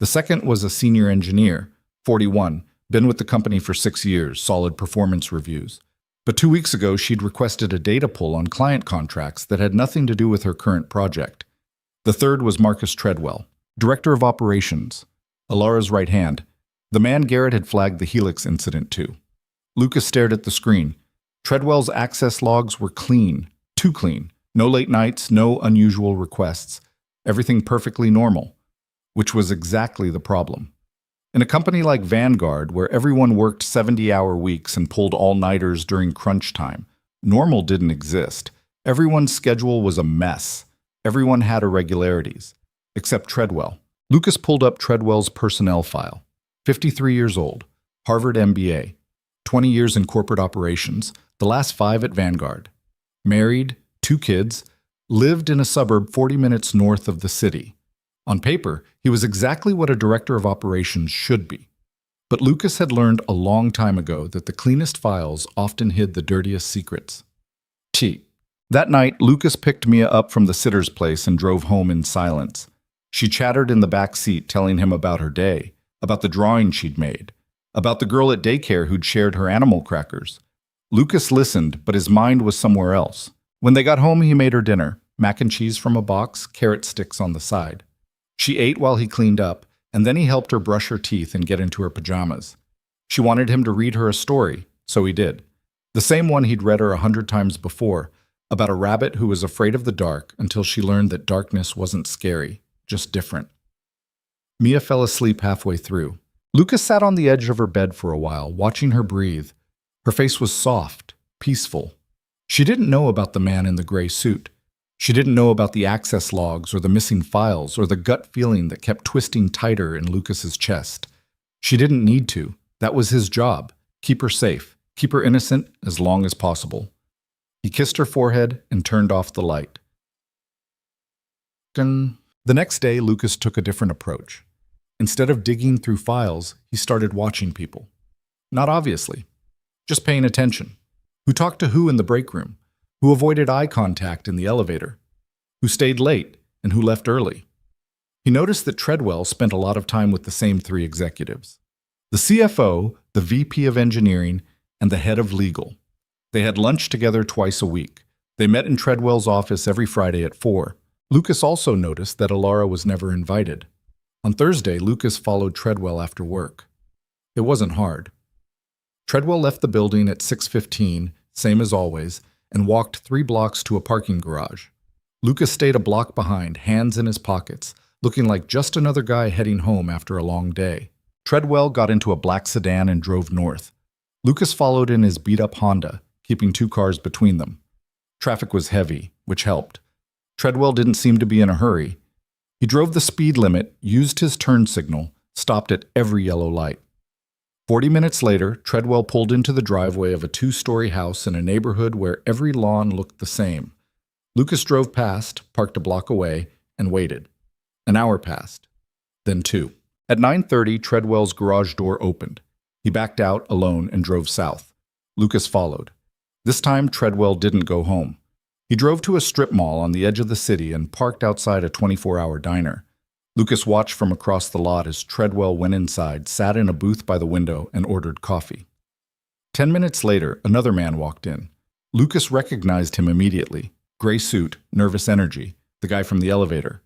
The second was a senior engineer, 41, been with the company for 6 years, solid performance reviews. But 2 weeks ago, she'd requested a data pull on client contracts that had nothing to do with her current project. The third was Marcus Treadwell, director of operations, Alara's right hand, the man Garrett had flagged the Helix incident to. Lucas stared at the screen. Treadwell's access logs were clean, too clean. No late nights, no unusual requests. Everything perfectly normal, which was exactly the problem. In a company like Vanguard, where everyone worked 70-hour weeks and pulled all-nighters during crunch time, normal didn't exist. Everyone's schedule was a mess. Everyone had irregularities, except Treadwell. Lucas pulled up Treadwell's personnel file. 53 years old, Harvard MBA, 20 years in corporate operations, the last 5 at Vanguard. Married, 2 kids, lived in a suburb 40 minutes north of the city. On paper, he was exactly what a director of operations should be. But Lucas had learned a long time ago that the cleanest files often hid the dirtiest secrets. That night, Lucas picked Mia up from the sitter's place and drove home in silence. She chattered in the back seat, telling him about her day, about the drawing she'd made, about the girl at daycare who'd shared her animal crackers. Lucas listened, but his mind was somewhere else. When they got home, he made her dinner, mac and cheese from a box, carrot sticks on the side. She ate while he cleaned up, and then he helped her brush her teeth and get into her pajamas. She wanted him to read her a story, so he did. The same one he'd read her 100 times before, about a rabbit who was afraid of the dark until she learned that darkness wasn't scary, just different. Mia fell asleep halfway through. Lucas sat on the edge of her bed for a while, watching her breathe. Her face was soft, peaceful. She didn't know about the man in the gray suit. She didn't know about the access logs or the missing files or the gut feeling that kept twisting tighter in Lucas's chest. She didn't need to. That was his job. Keep her safe. Keep her innocent as long as possible. He kissed her forehead and turned off the light. The next day, Lucas took a different approach. Instead of digging through files, he started watching people. Not obviously, just paying attention. Who talked to who in the break room? Who avoided eye contact in the elevator? Who stayed late and who left early? He noticed that Treadwell spent a lot of time with the same 3 executives. The CFO, the VP of engineering, and the head of legal. They had lunch together twice a week. They met in Treadwell's office every Friday at 4. Lucas also noticed that Alara was never invited. On Thursday, Lucas followed Treadwell after work. It wasn't hard. Treadwell left the building at 6:15, same as always, and walked 3 blocks to a parking garage. Lucas stayed a block behind, hands in his pockets, looking like just another guy heading home after a long day. Treadwell got into a black sedan and drove north. Lucas followed in his beat-up Honda, keeping 2 cars between them. Traffic was heavy, which helped. Treadwell didn't seem to be in a hurry. He drove the speed limit, used his turn signal, stopped at every yellow light. 40 minutes later, Treadwell pulled into the driveway of a 2-story house in a neighborhood where every lawn looked the same. Lucas drove past, parked a block away, and waited. An hour passed. Then 2. At 9:30, Treadwell's garage door opened. He backed out alone and drove south. Lucas followed. This time, Treadwell didn't go home. He drove to a strip mall on the edge of the city and parked outside a 24-hour diner. Lucas watched from across the lot as Treadwell went inside, sat in a booth by the window, and ordered coffee. 10 minutes later, another man walked in. Lucas recognized him immediately. Gray suit, nervous energy, the guy from the elevator.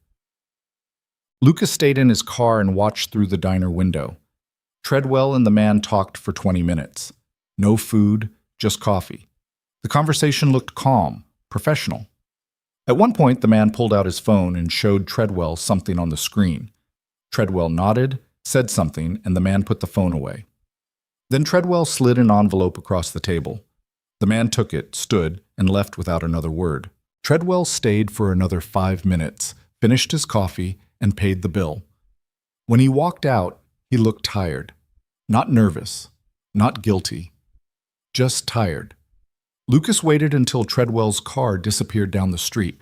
Lucas stayed in his car and watched through the diner window. Treadwell and the man talked for 20 minutes. No food, just coffee. The conversation looked calm, professional. At one point, the man pulled out his phone and showed Treadwell something on the screen. Treadwell nodded, said something, and the man put the phone away. Then Treadwell slid an envelope across the table. The man took it, stood, and left without another word. Treadwell stayed for another 5 minutes, finished his coffee, and paid the bill. When he walked out, he looked tired. Not nervous, not guilty, just tired. Lucas waited until Treadwell's car disappeared down the street.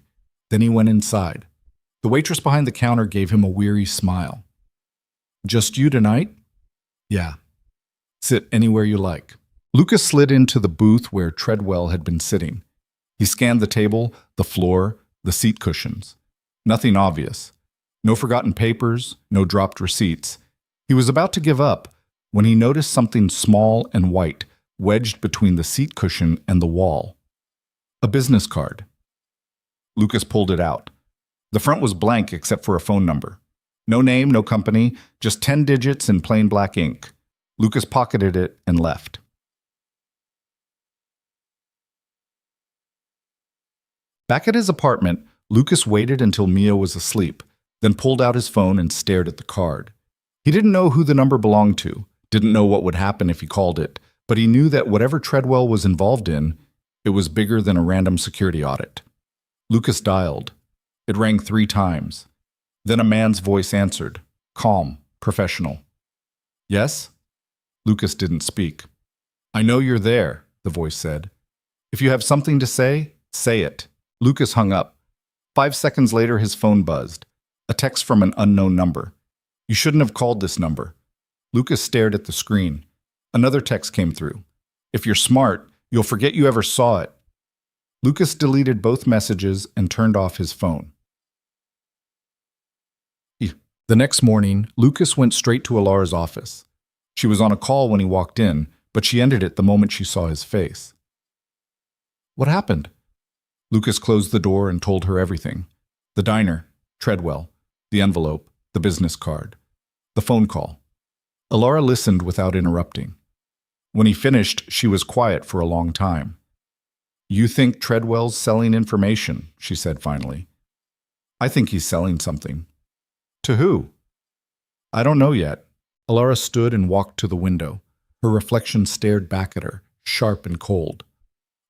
Then he went inside. The waitress behind the counter gave him a weary smile. "Just you tonight?" "Yeah. Sit anywhere you like." Lucas slid into the booth where Treadwell had been sitting. He scanned the table, the floor, the seat cushions. Nothing obvious. No forgotten papers, no dropped receipts. He was about to give up when he noticed something small and white wedged between the seat cushion and the wall. A business card. Lucas pulled it out. The front was blank except for a phone number. No name, no company, just 10 digits in plain black ink. Lucas pocketed it and left. Back at his apartment, Lucas waited until Mia was asleep, then pulled out his phone and stared at the card. He didn't know who the number belonged to, didn't know what would happen if he called it, but he knew that whatever Treadwell was involved in, it was bigger than a random security audit. Lucas dialed. It rang 3 times. Then a man's voice answered, calm, professional. "Yes?" Lucas didn't speak. "I know you're there," the voice said. "If you have something to say, say it." Lucas hung up. 5 seconds later, his phone buzzed. A text from an unknown number. "You shouldn't have called this number." Lucas stared at the screen. Another text came through. "If you're smart, you'll forget you ever saw it." Lucas deleted both messages and turned off his phone. The next morning, Lucas went straight to Alara's office. She was on a call when he walked in, but she ended it the moment she saw his face. "What happened?" Lucas closed the door and told her everything. The diner, Treadwell, the envelope, the business card, the phone call. Alara listened without interrupting. When he finished, she was quiet for a long time. "You think Treadwell's selling information," she said finally. "I think he's selling something." "To who?" "I don't know yet." Alara stood and walked to the window. Her reflection stared back at her, sharp and cold.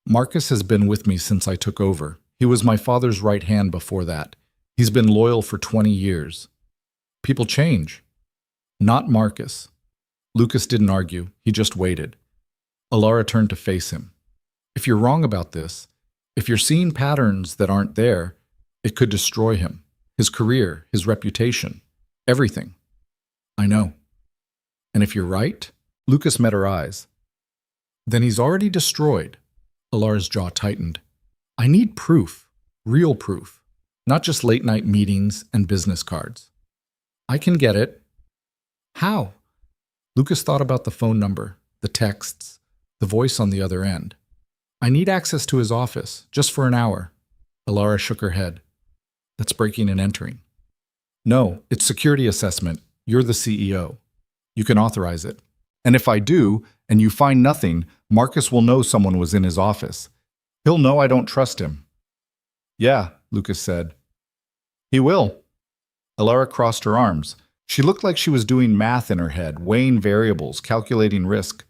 "Marcus has been with me since I took over. He was my father's right hand before that. He's been loyal for 20 years. People change." "Not Marcus." Lucas didn't argue. He just waited. Alara turned to face him. "If you're wrong about this, if you're seeing patterns that aren't there, it could destroy him. His career, his reputation, everything." "I know." "And if you're right?" Lucas met her eyes. "Then he's already destroyed." Alara's jaw tightened. "I need proof, real proof, not just late-night meetings and business cards." "I can get it." "How?" Lucas thought about the phone number, the texts, the voice on the other end. "I need access to his office, just for an hour." Alara shook her head. "That's breaking and entering." "No, it's security assessment. You're the CEO. You can authorize it. And if I do, and you find nothing, Marcus will know someone was in his office. He'll know I don't trust him." "Yeah," Lucas said. "He will." Alara crossed her arms. She looked like she was doing math in her head, weighing variables, calculating risk.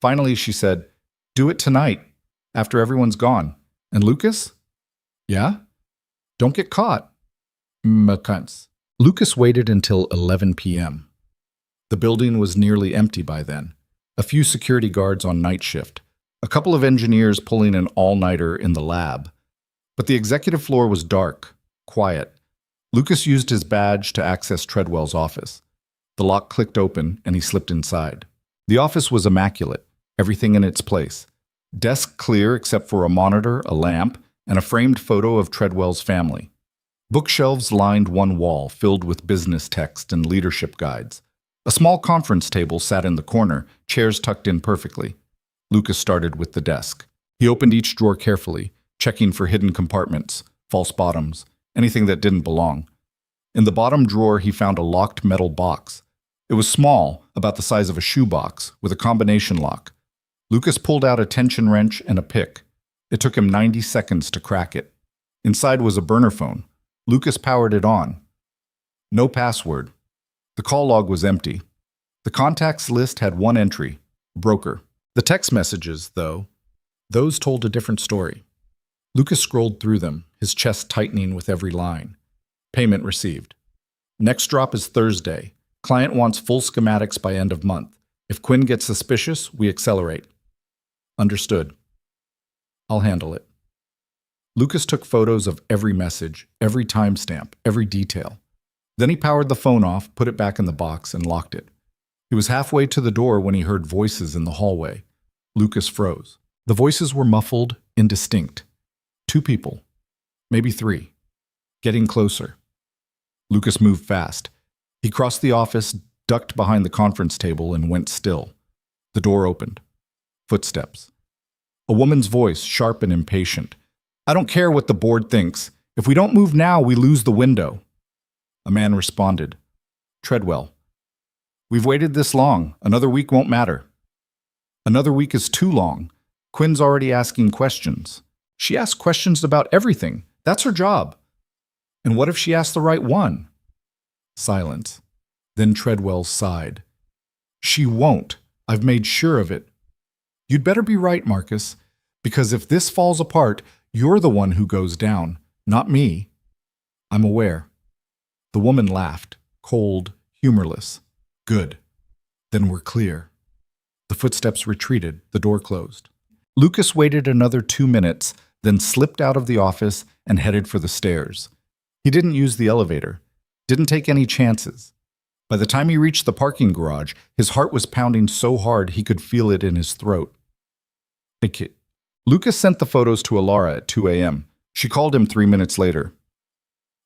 Finally, she said, "Do it tonight, after everyone's gone." "And Lucas?" "Yeah?" "Don't get caught." "M'kunts." Lucas waited until 11 p.m. The building was nearly empty by then. A few security guards on night shift. A couple of engineers pulling an all-nighter in the lab. But the executive floor was dark, quiet. Lucas used his badge to access Treadwell's office. The lock clicked open, and he slipped inside. The office was immaculate, everything in its place. Desk clear except for a monitor, a lamp, and a framed photo of Treadwell's family. Bookshelves lined one wall, filled with business text and leadership guides. A small conference table sat in the corner, chairs tucked in perfectly. Lucas started with the desk. He opened each drawer carefully, checking for hidden compartments, false bottoms, anything that didn't belong. In the bottom drawer, he found a locked metal box. It was small, about the size of a shoebox, with a combination lock. Lucas pulled out a tension wrench and a pick. It took him 90 seconds to crack it. Inside was a burner phone. Lucas powered it on. No password. The call log was empty. The contacts list had one entry, broker. The text messages, though, those told a different story. Lucas scrolled through them, his chest tightening with every line. Payment received. Next drop is Thursday. Client wants full schematics by end of month. If Quinn gets suspicious, we accelerate. Understood. I'll handle it. Lucas took photos of every message, every timestamp, every detail. Then he powered the phone off, put it back in the box, and locked it. He was halfway to the door when he heard voices in the hallway. Lucas froze. The voices were muffled, indistinct. 2 people. Maybe 3. Getting closer. Lucas moved fast. He crossed the office, ducked behind the conference table, and went still. The door opened. Footsteps. A woman's voice, sharp and impatient. I don't care what the board thinks. If we don't move now, we lose the window. A man responded. Treadwell. We've waited this long. Another week won't matter. Another week is too long. Quinn's already asking questions. She asks questions about everything. That's her job. And what if she asks the right one? Silence. Then Treadwell sighed. She won't. I've made sure of it. You'd better be right, Marcus, because if this falls apart, you're the one who goes down, not me. I'm aware. The woman laughed, cold, humorless. Good. Then we're clear. The footsteps retreated, the door closed. Lucas waited another 2 minutes, then slipped out of the office and headed for the stairs. He didn't use the elevator, didn't take any chances. By the time he reached the parking garage, his heart was pounding so hard he could feel it in his throat. Hey, kid. Lucas sent the photos to Alara at 2 a.m. She called him 3 minutes later.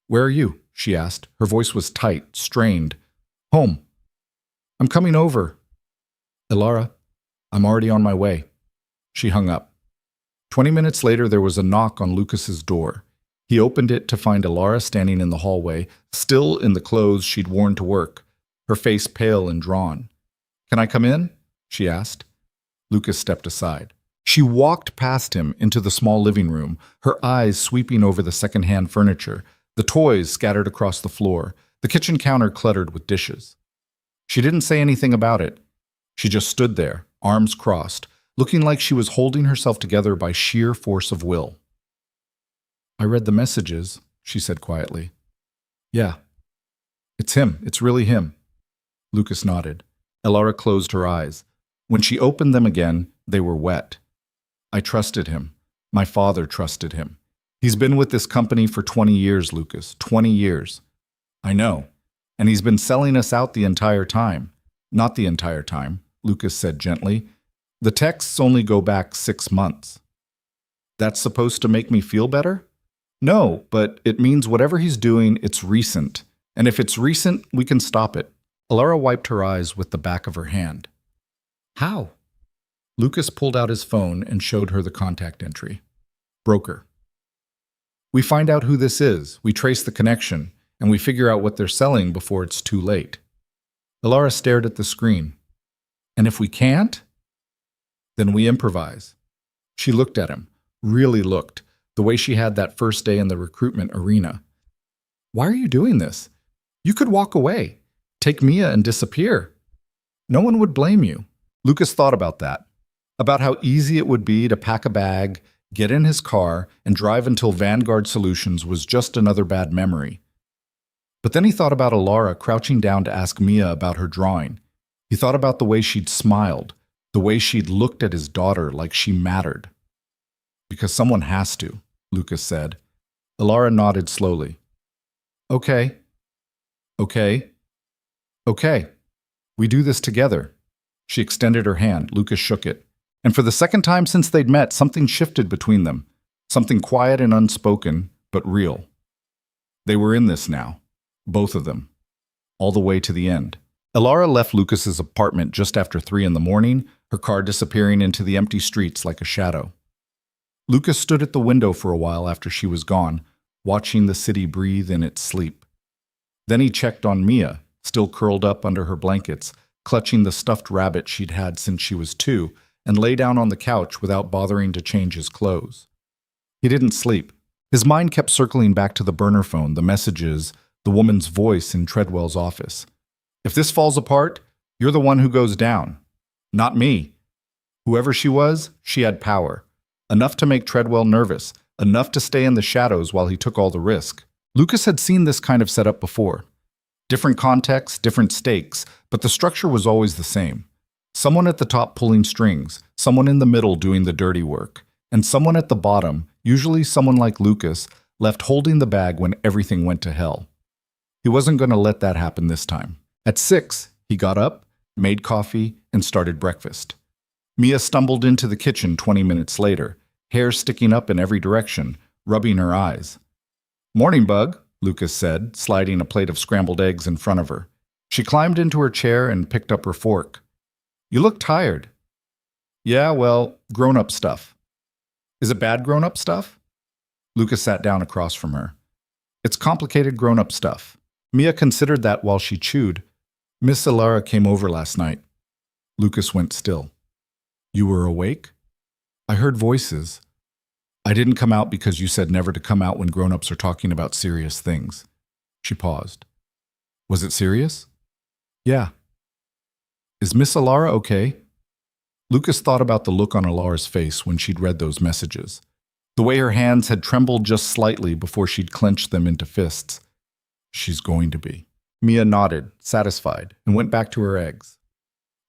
Where are you? She asked. Her voice was tight, strained. Home. I'm coming over. Alara, I'm already on my way. She hung up. 20 minutes later, there was a knock on Lucas's door. He opened it to find Alara standing in the hallway, still in the clothes she'd worn to work, her face pale and drawn. Can I come in? She asked. Lucas stepped aside. She walked past him into the small living room, her eyes sweeping over the second-hand furniture, the toys scattered across the floor, the kitchen counter cluttered with dishes. She didn't say anything about it. She just stood there, arms crossed, looking like she was holding herself together by sheer force of will. I read the messages, she said quietly. Yeah. It's him. It's really him. Lucas nodded. Alara closed her eyes. When she opened them again, they were wet. I trusted him. My father trusted him. He's been with this company for 20 years, Lucas. 20 years. I know. And he's been selling us out the entire time. Not the entire time, Lucas said gently. The texts only go back 6 months. That's supposed to make me feel better? No, but it means whatever he's doing, it's recent. And if it's recent, we can stop it. Alara wiped her eyes with the back of her hand. How? Lucas pulled out his phone and showed her the contact entry. Broker. We find out who this is, we trace the connection, and we figure out what they're selling before it's too late. Alara stared at the screen. And if we can't? Then we improvise. She looked at him, really looked, the way she had that first day in the recruitment arena. Why are you doing this? You could walk away, take Mia and disappear. No one would blame you. Lucas thought about that, about how easy it would be to pack a bag, get in his car, and drive until Vanguard Solutions was just another bad memory. But then he thought about Alara crouching down to ask Mia about her drawing. He thought about the way she'd smiled, the way she'd looked at his daughter like she mattered. Because someone has to, Lucas said. Alara nodded slowly. Okay. Okay. Okay. We do this together. She extended her hand. Lucas shook it. And for the second time since they'd met, something shifted between them. Something quiet and unspoken, but real. They were in this now. Both of them. All the way to the end. Alara left Lucas's apartment just after 3 a.m, her car disappearing into the empty streets like a shadow. Lucas stood at the window for a while after she was gone, watching the city breathe in its sleep. Then he checked on Mia, still curled up under her blankets, clutching the stuffed rabbit she'd had since she was 2, and lay down on the couch without bothering to change his clothes. He didn't sleep. His mind kept circling back to the burner phone, the messages, the woman's voice in Treadwell's office. If this falls apart, you're the one who goes down. Not me. Whoever she was, she had power. Enough to make Treadwell nervous, enough to stay in the shadows while he took all the risk. Lucas had seen this kind of setup before. Different contexts, different stakes, but the structure was always the same. Someone at the top pulling strings, someone in the middle doing the dirty work, and someone at the bottom, usually someone like Lucas, left holding the bag when everything went to hell. He wasn't going to let that happen this time. At 6, he got up, made coffee, and started breakfast. Mia stumbled into the kitchen 20 minutes later, hair sticking up in every direction, rubbing her eyes. "Morning, Bug," Lucas said, sliding a plate of scrambled eggs in front of her. She climbed into her chair and picked up her fork. "You look tired." "Yeah, well, grown-up stuff." "Is it bad grown-up stuff?" Lucas sat down across from her. "It's complicated grown-up stuff." Mia considered that while she chewed. "Miss Elara came over last night." Lucas went still. "You were awake?" "I heard voices. I didn't come out because you said never to come out when grown-ups are talking about serious things." She paused. "Was it serious?" "Yeah." "Is Miss Elara okay?" Lucas thought about the look on Elara's face when she'd read those messages. The way her hands had trembled just slightly before she'd clenched them into fists. "She's going to be." Mia nodded, satisfied, and went back to her eggs.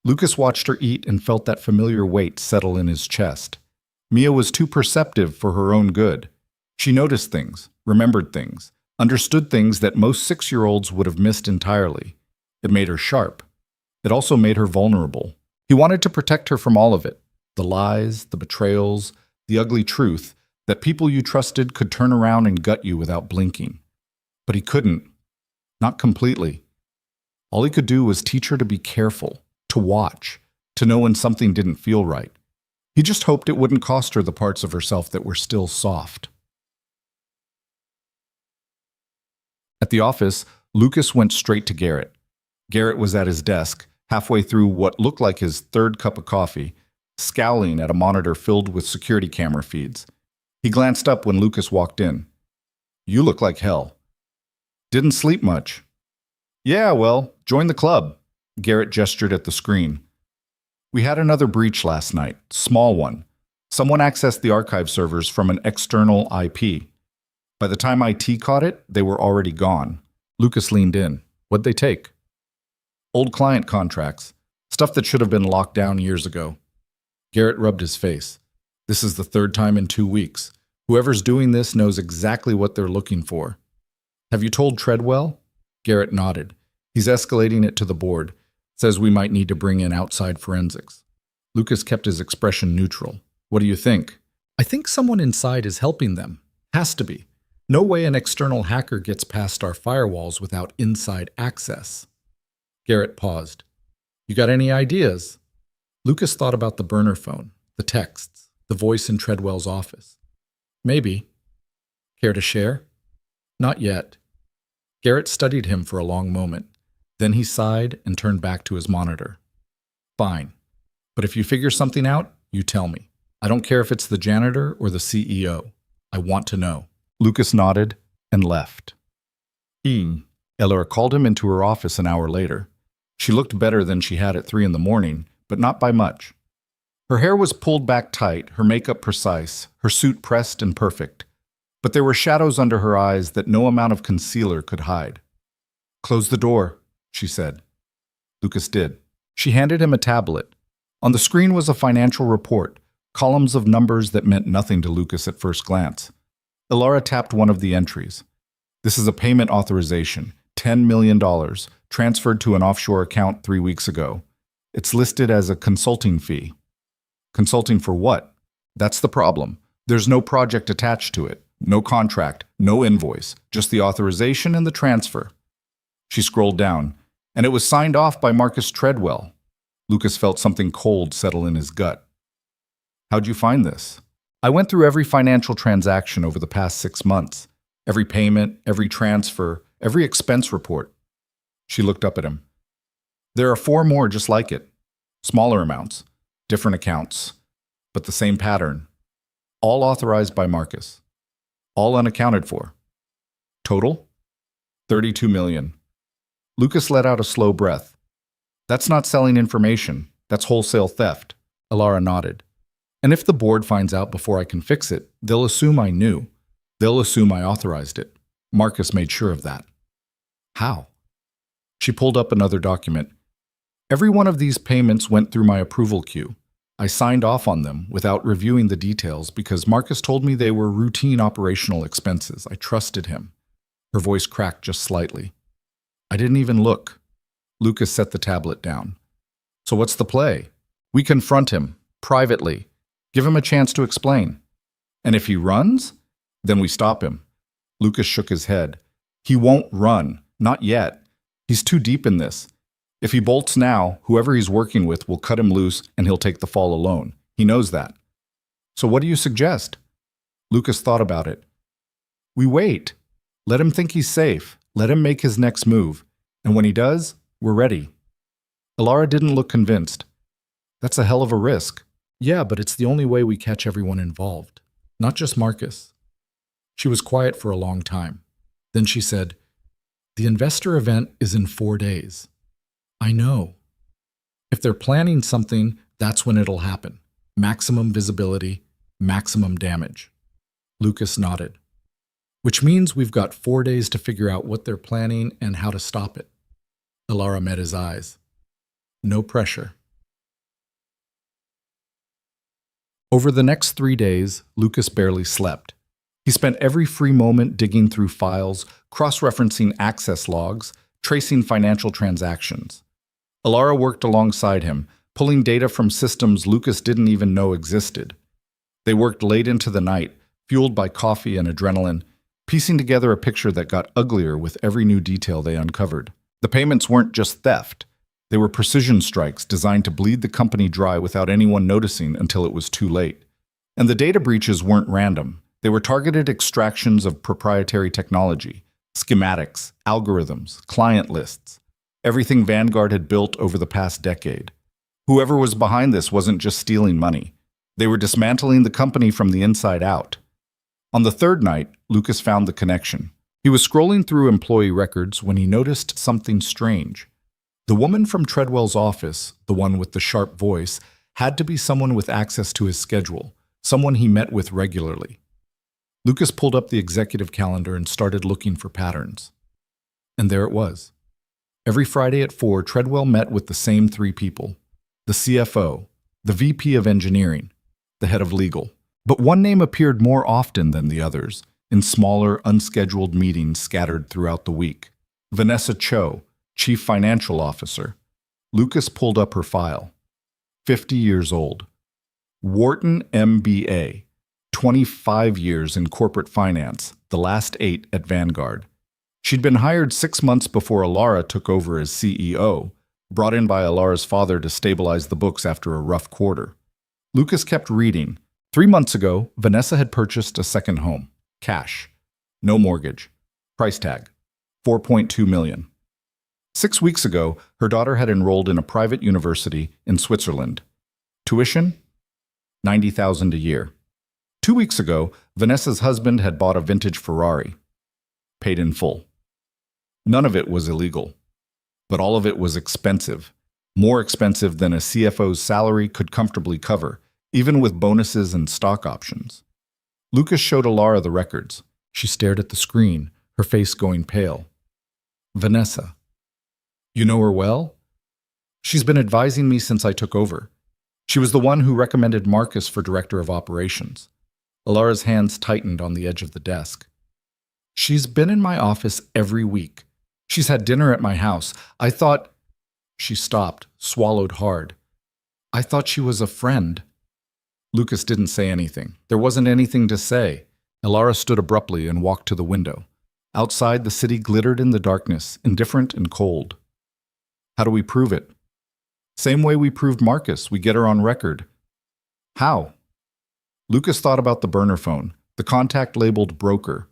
Lucas watched her eat and felt that familiar weight settle in his chest. Mia was too perceptive for her own good. She noticed things, remembered things, understood things that most 6-year-olds would have missed entirely. It made her sharp. It also made her vulnerable. He wanted to protect her from all of it. The lies, the betrayals, the ugly truth that people you trusted could turn around and gut you without blinking. But he couldn't. Not completely. All he could do was teach her to be careful, to watch, to know when something didn't feel right. He just hoped it wouldn't cost her the parts of herself that were still soft. At the office, Lucas went straight to Garrett. Garrett was at his desk, halfway through what looked like his 3rd cup of coffee, scowling at a monitor filled with security camera feeds. He glanced up when Lucas walked in. "You look like hell." "Didn't sleep much." "Yeah, well, join the club." Garrett gestured at the screen. "We had another breach last night, small one. Someone accessed the archive servers from an external IP. By the time IT caught it, they were already gone." Lucas leaned in. "What'd they take?" "Old client contracts. Stuff that should have been locked down years ago." Garrett rubbed his face. "This is the 3rd time in 2 weeks. Whoever's doing this knows exactly what they're looking for." "Have you told Treadwell?" Garrett nodded. "He's escalating it to the board. Says we might need to bring in outside forensics." Lucas kept his expression neutral. "What do you think?" "I think someone inside is helping them. Has to be. No way an external hacker gets past our firewalls without inside access." Garrett paused. "You got any ideas?" Lucas thought about the burner phone, the texts, the voice in Treadwell's office. "Maybe. Care to share?" "Not yet." Garrett studied him for a long moment. Then he sighed and turned back to his monitor. "Fine. But if you figure something out, you tell me. I don't care if it's the janitor or the CEO. I want to know." Lucas nodded and left. Elara called him into her office an hour later. She looked better than she had at 3 in the morning, but not by much. Her hair was pulled back tight, her makeup precise, her suit pressed and perfect. But there were shadows under her eyes that no amount of concealer could hide. "Close the door," she said. Lucas did. She handed him a tablet. On the screen was a financial report, columns of numbers that meant nothing to Lucas at first glance. Elara tapped one of the entries. "This is a payment authorization, $10 million, transferred to an offshore account 3 weeks ago. It's listed as a consulting fee." "Consulting for what?" "That's the problem. There's no project attached to it. No contract, no invoice, just the authorization and the transfer." She scrolled down, and it was signed off by Marcus Treadwell. Lucas felt something cold settle in his gut. "How'd you find this?" "I went through every financial transaction over the past 6 months. Every payment, every transfer, every expense report." She looked up at him. There are 4 more just like it. Smaller amounts, different accounts, but the same pattern. All authorized by Marcus. All unaccounted for. Total? 32 million. Lucas let out a slow breath. That's not selling information. That's wholesale theft. Alara nodded. And if the board finds out before I can fix it, they'll assume I knew. They'll assume I authorized it. Marcus made sure of that. How? She pulled up another document. Every one of these payments went through my approval queue. I signed off on them without reviewing the details because Marcus told me they were routine operational expenses. I trusted him. Her voice cracked just slightly. I didn't even look. Lucas set the tablet down. So what's the play? We confront him, privately. Give him a chance to explain. And if he runs, then we stop him. Lucas shook his head. He won't run. Not yet. He's too deep in this. If he bolts now, whoever he's working with will cut him loose and he'll take the fall alone. He knows that. So what do you suggest? Lucas thought about it. We wait. Let him think he's safe. Let him make his next move. And when he does, we're ready. Alara didn't look convinced. That's a hell of a risk. Yeah, but it's the only way we catch everyone involved. Not just Marcus. She was quiet for a long time. Then she said, The investor event is in 4 days. I know. If they're planning something, that's when it'll happen. Maximum visibility, maximum damage. Lucas nodded. Which means we've got 4 days to figure out what they're planning and how to stop it. Alara met his eyes. No pressure. Over the next 3 days, Lucas barely slept. He spent every free moment digging through files, cross-referencing access logs, tracing financial transactions. Alara worked alongside him, pulling data from systems Lucas didn't even know existed. They worked late into the night, fueled by coffee and adrenaline, piecing together a picture that got uglier with every new detail they uncovered. The payments weren't just theft. They were precision strikes designed to bleed the company dry without anyone noticing until it was too late. And the data breaches weren't random. They were targeted extractions of proprietary technology, schematics, algorithms, client lists, everything Vanguard had built over the past decade. Whoever was behind this wasn't just stealing money. They were dismantling the company from the inside out. On the 3rd night, Lucas found the connection. He was scrolling through employee records when he noticed something strange. The woman from Treadwell's office, the one with the sharp voice, had to be someone with access to his schedule, someone he met with regularly. Lucas pulled up the executive calendar and started looking for patterns. And there it was. Every Friday at 4, Treadwell met with the same 3 people. The CFO, the VP of engineering, the head of legal. But one name appeared more often than the others, in smaller, unscheduled meetings scattered throughout the week. Vanessa Cho, Chief Financial Officer. Lucas pulled up her file. 50 years old. Wharton MBA. 25 years in corporate finance, the last 8 at Vanguard. She'd been hired 6 months before Alara took over as CEO, brought in by Alara's father to stabilize the books after a rough quarter. Lucas kept reading. 3 months ago, Vanessa had purchased a second home. Cash. No mortgage. Price tag. $4.2 million. 6 weeks ago, her daughter had enrolled in a private university in Switzerland. Tuition? $90,000 a year. 2 weeks ago, Vanessa's husband had bought a vintage Ferrari. Paid in full. None of it was illegal. But all of it was expensive. More expensive than a CFO's salary could comfortably cover, even with bonuses and stock options. Lucas showed Alara the records. She stared at the screen, her face going pale. Vanessa. You know her well? She's been advising me since I took over. She was the one who recommended Marcus for director of operations. Alara's hands tightened on the edge of the desk. She's been in my office every week. She's had dinner at my house. I thought... She stopped, swallowed hard. I thought she was a friend. Lucas didn't say anything. There wasn't anything to say. Alara stood abruptly and walked to the window. Outside, the city glittered in the darkness, indifferent and cold. How do we prove it? Same way we proved Marcus. We get her on record. How? Lucas thought about the burner phone, the contact labeled broker.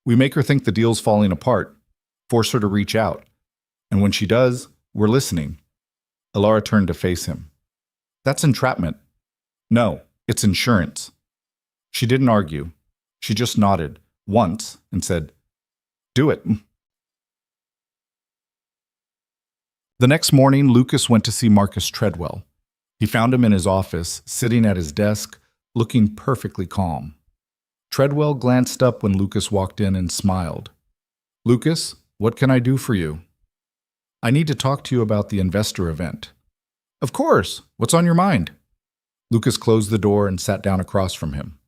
We make her think the deal's falling apart, force her to reach out. And when she does, we're listening. Alara turned to face him. That's entrapment. No, it's insurance. She didn't argue. She just nodded once and said, Do it. The next morning, Lucas went to see Marcus Treadwell. He found him in his office, sitting at his desk, looking perfectly calm. Treadwell glanced up when Lucas walked in and smiled. Lucas, what can I do for you? I need to talk to you about the investor event. Of course. What's on your mind? Lucas closed the door and sat down across from him.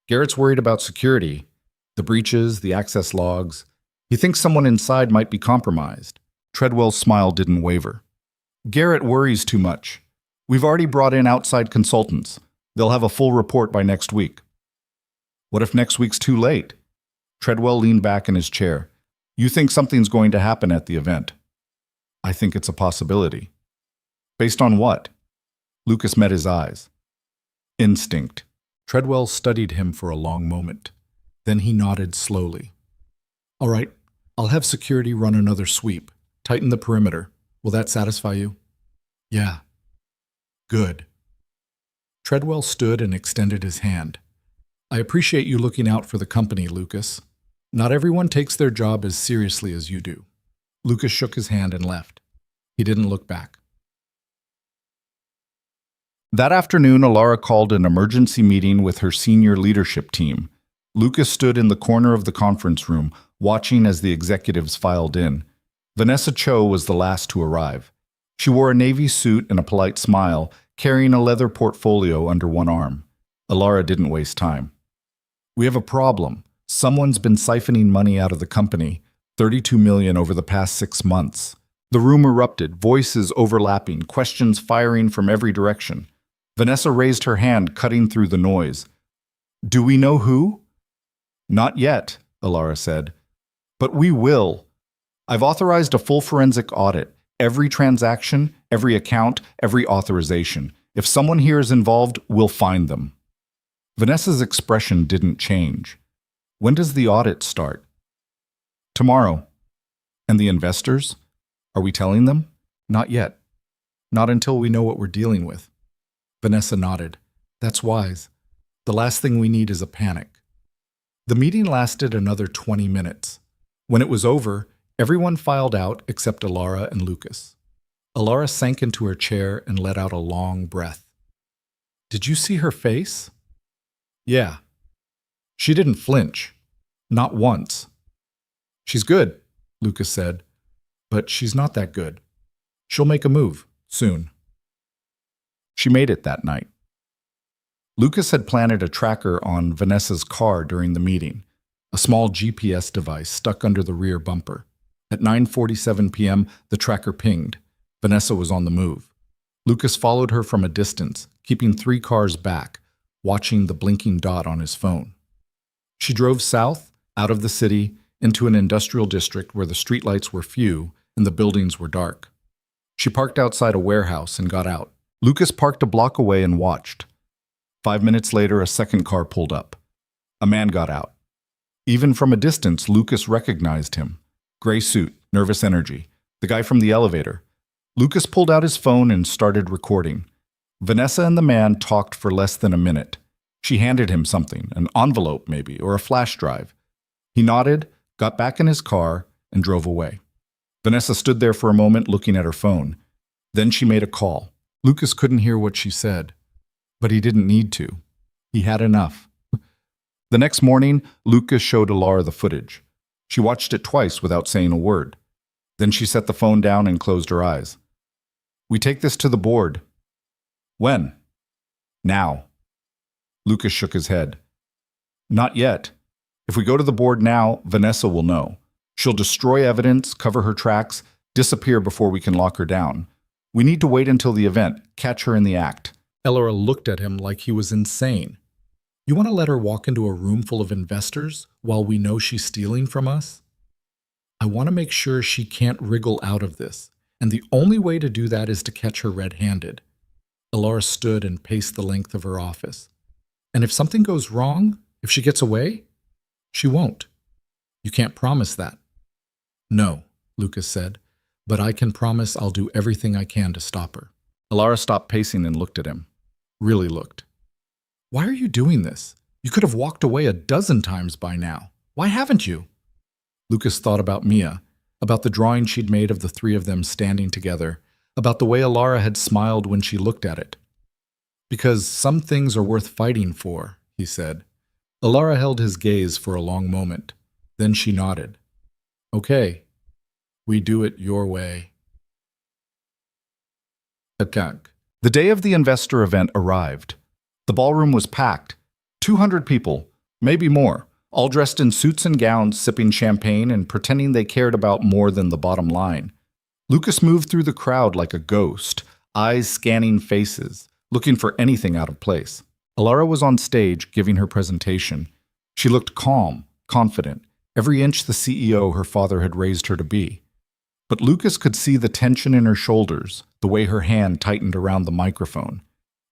Garrett's worried about security, the breaches, the access logs. He thinks someone inside might be compromised. Treadwell's smile didn't waver. Garrett worries too much. We've already brought in outside consultants. They'll have a full report by next week. What if next week's too late? Treadwell leaned back in his chair. You think something's going to happen at the event? I think it's a possibility. Based on what? Lucas met his eyes. Instinct. Treadwell studied him for a long moment. Then he nodded slowly. All right, I'll have security run another sweep. Tighten the perimeter. Will that satisfy you? Yeah. Good. Treadwell stood and extended his hand. I appreciate you looking out for the company, Lucas. Not everyone takes their job as seriously as you do. Lucas shook his hand and left. He didn't look back. That afternoon, Alara called an emergency meeting with her senior leadership team. Lucas stood in the corner of the conference room, watching as the executives filed in. Vanessa Cho was the last to arrive. She wore a navy suit and a polite smile, carrying a leather portfolio under one arm. Alara didn't waste time. We have a problem. Someone's been siphoning money out of the company, $32 million over the past 6 months. The room erupted, voices overlapping, questions firing from every direction. Vanessa raised her hand, cutting through the noise. Do we know who? Not yet, Alara said. But we will. I've authorized a full forensic audit. Every transaction, every account, every authorization. If someone here is involved, we'll find them. Vanessa's expression didn't change. When does the audit start? Tomorrow. And the investors? Are we telling them? Not yet. Not until we know what we're dealing with. Vanessa nodded. That's wise. The last thing we need is a panic. The meeting lasted another 20 minutes. When it was over, everyone filed out except Alara and Lucas. Alara sank into her chair and let out a long breath. Did you see her face? Yeah. She didn't flinch. Not once. She's good, Lucas said, but she's not that good. She'll make a move, soon. She made it that night. Lucas had planted a tracker on Vanessa's car during the meeting, a small GPS device stuck under the rear bumper. At 9:47 p.m., the tracker pinged. Vanessa was on the move. Lucas followed her from a distance, keeping 3 cars back, watching the blinking dot on his phone. She drove south, out of the city, into an industrial district where the streetlights were few and the buildings were dark. She parked outside a warehouse and got out. Lucas parked a block away and watched. 5 minutes later, a second car pulled up. A man got out. Even from a distance, Lucas recognized him. Gray suit, nervous energy. The guy from the elevator. Lucas pulled out his phone and started recording. Vanessa and the man talked for less than a minute. She handed him something, an envelope maybe, or a flash drive. He nodded, got back in his car, and drove away. Vanessa stood there for a moment looking at her phone. Then she made a call. Lucas couldn't hear what she said, but he didn't need to. He had enough. The next morning, Lucas showed Alara the footage. She watched it twice without saying a word. Then she set the phone down and closed her eyes. We take this to the board. When? Now. Lucas shook his head. Not yet. If we go to the board now, Vanessa will know. She'll destroy evidence, cover her tracks, disappear before we can lock her down. We need to wait until the event, catch her in the act. Alara looked at him like he was insane. You want to let her walk into a room full of investors while we know she's stealing from us? I want to make sure she can't wriggle out of this, and the only way to do that is to catch her red-handed. Alara stood and paced the length of her office. And if something goes wrong, if she gets away, she won't. You can't promise that. No, Lucas said, but I can promise I'll do everything I can to stop her. Alara stopped pacing and looked at him. Really looked. Why are you doing this? You could have walked away a dozen times by now. Why haven't you? Lucas thought about Mia, about the drawing she'd made of the three of them standing together, about the way Alara had smiled when she looked at it. Because some things are worth fighting for, he said. Alara held his gaze for a long moment. Then she nodded. Okay, we do it your way. The day of the investor event arrived. The ballroom was packed. 200 people, maybe more, all dressed in suits and gowns, sipping champagne and pretending they cared about more than the bottom line. Lucas moved through the crowd like a ghost, eyes scanning faces, looking for anything out of place. Alara was on stage giving her presentation. She looked calm, confident, every inch the CEO her father had raised her to be. But Lucas could see the tension in her shoulders, the way her hand tightened around the microphone.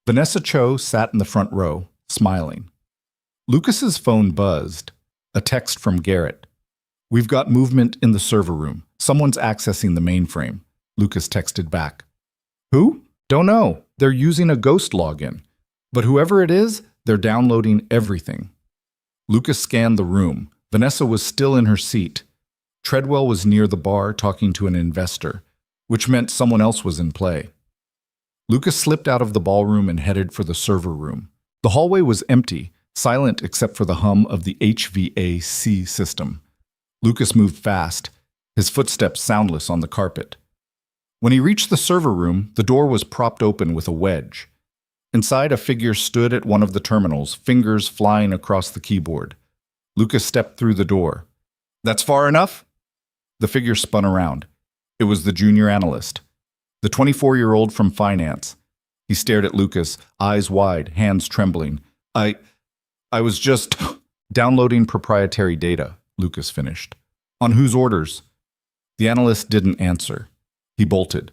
Vanessa Cho sat in the front row, smiling. Lucas's phone buzzed. A text from Garrett. "We've got movement in the server room. Someone's accessing the mainframe." Lucas texted back. "Who? Don't know. They're using a ghost login. But whoever it is, they're downloading everything." Lucas scanned the room. Vanessa was still in her seat. Treadwell was near the bar talking to an investor, which meant someone else was in play. Lucas slipped out of the ballroom and headed for the server room. The hallway was empty, silent except for the hum of the HVAC system. Lucas moved fast, his footsteps soundless on the carpet. When he reached the server room, the door was propped open with a wedge. Inside, a figure stood at one of the terminals, fingers flying across the keyboard. Lucas stepped through the door. "That's far enough?" The figure spun around. It was the junior analyst, the 24-year-old from finance. He stared at Lucas, eyes wide, hands trembling. I was just downloading proprietary data," Lucas finished. "On whose orders?" The analyst didn't answer. He bolted.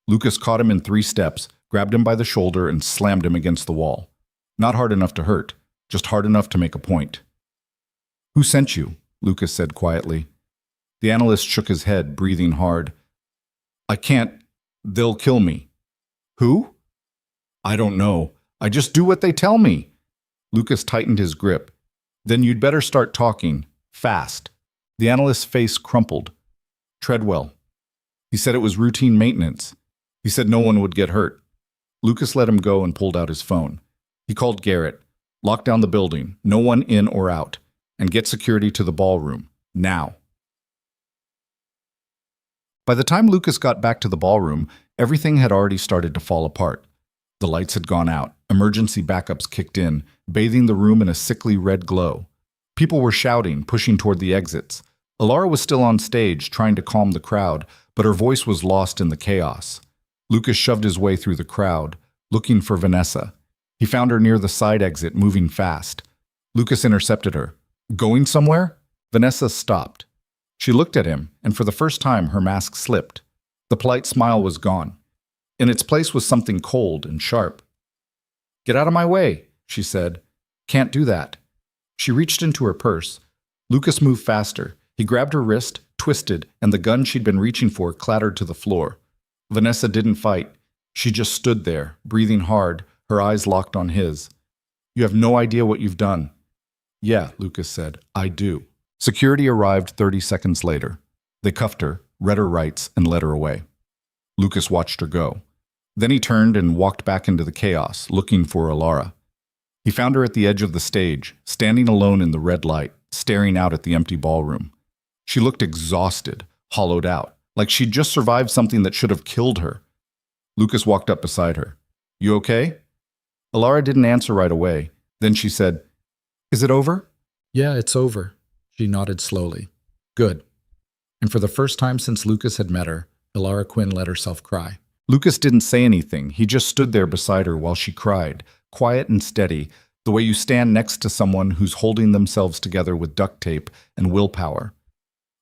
Lucas caught him in 3 steps, grabbed him by the shoulder, and slammed him against the wall. Not hard enough to hurt, just hard enough to make a point. "Who sent you?" Lucas said quietly. The analyst shook his head, breathing hard. "I can't. They'll kill me." "Who?" "I don't know. I just do what they tell me." Lucas tightened his grip. "Then you'd better start talking. Fast." The analyst's face crumpled. "Treadwell. He said it was routine maintenance. He said no one would get hurt." Lucas let him go and pulled out his phone. He called Garrett. "Lock down the building, no one in or out, and get security to the ballroom. Now." By the time Lucas got back to the ballroom, everything had already started to fall apart. The lights had gone out, emergency backups kicked in, bathing the room in a sickly red glow. People were shouting, pushing toward the exits. Alara was still on stage, trying to calm the crowd, but her voice was lost in the chaos. Lucas shoved his way through the crowd, looking for Vanessa. He found her near the side exit, moving fast. Lucas intercepted her. "Going somewhere?" Vanessa stopped. She looked at him, and for the first time her mask slipped. The polite smile was gone. In its place was something cold and sharp. "Get out of my way," she said. "Can't do that." She reached into her purse. Lucas moved faster. He grabbed her wrist, twisted, and the gun she'd been reaching for clattered to the floor. Vanessa didn't fight. She just stood there, breathing hard, her eyes locked on his. "You have no idea what you've done." "Yeah," Lucas said, "I do." Security arrived 30 seconds later. They cuffed her, read her rights, and led her away. Lucas watched her go. Then he turned and walked back into the chaos, looking for Alara. He found her at the edge of the stage, standing alone in the red light, staring out at the empty ballroom. She looked exhausted, hollowed out, like she'd just survived something that should have killed her. Lucas walked up beside her. "You okay?" Alara didn't answer right away. Then she said, "Is it over?" "Yeah, it's over." She nodded slowly. "Good." And for the first time since Lucas had met her, Alara Quinn let herself cry. Lucas didn't say anything. He just stood there beside her while she cried, quiet and steady, the way you stand next to someone who's holding themselves together with duct tape and willpower.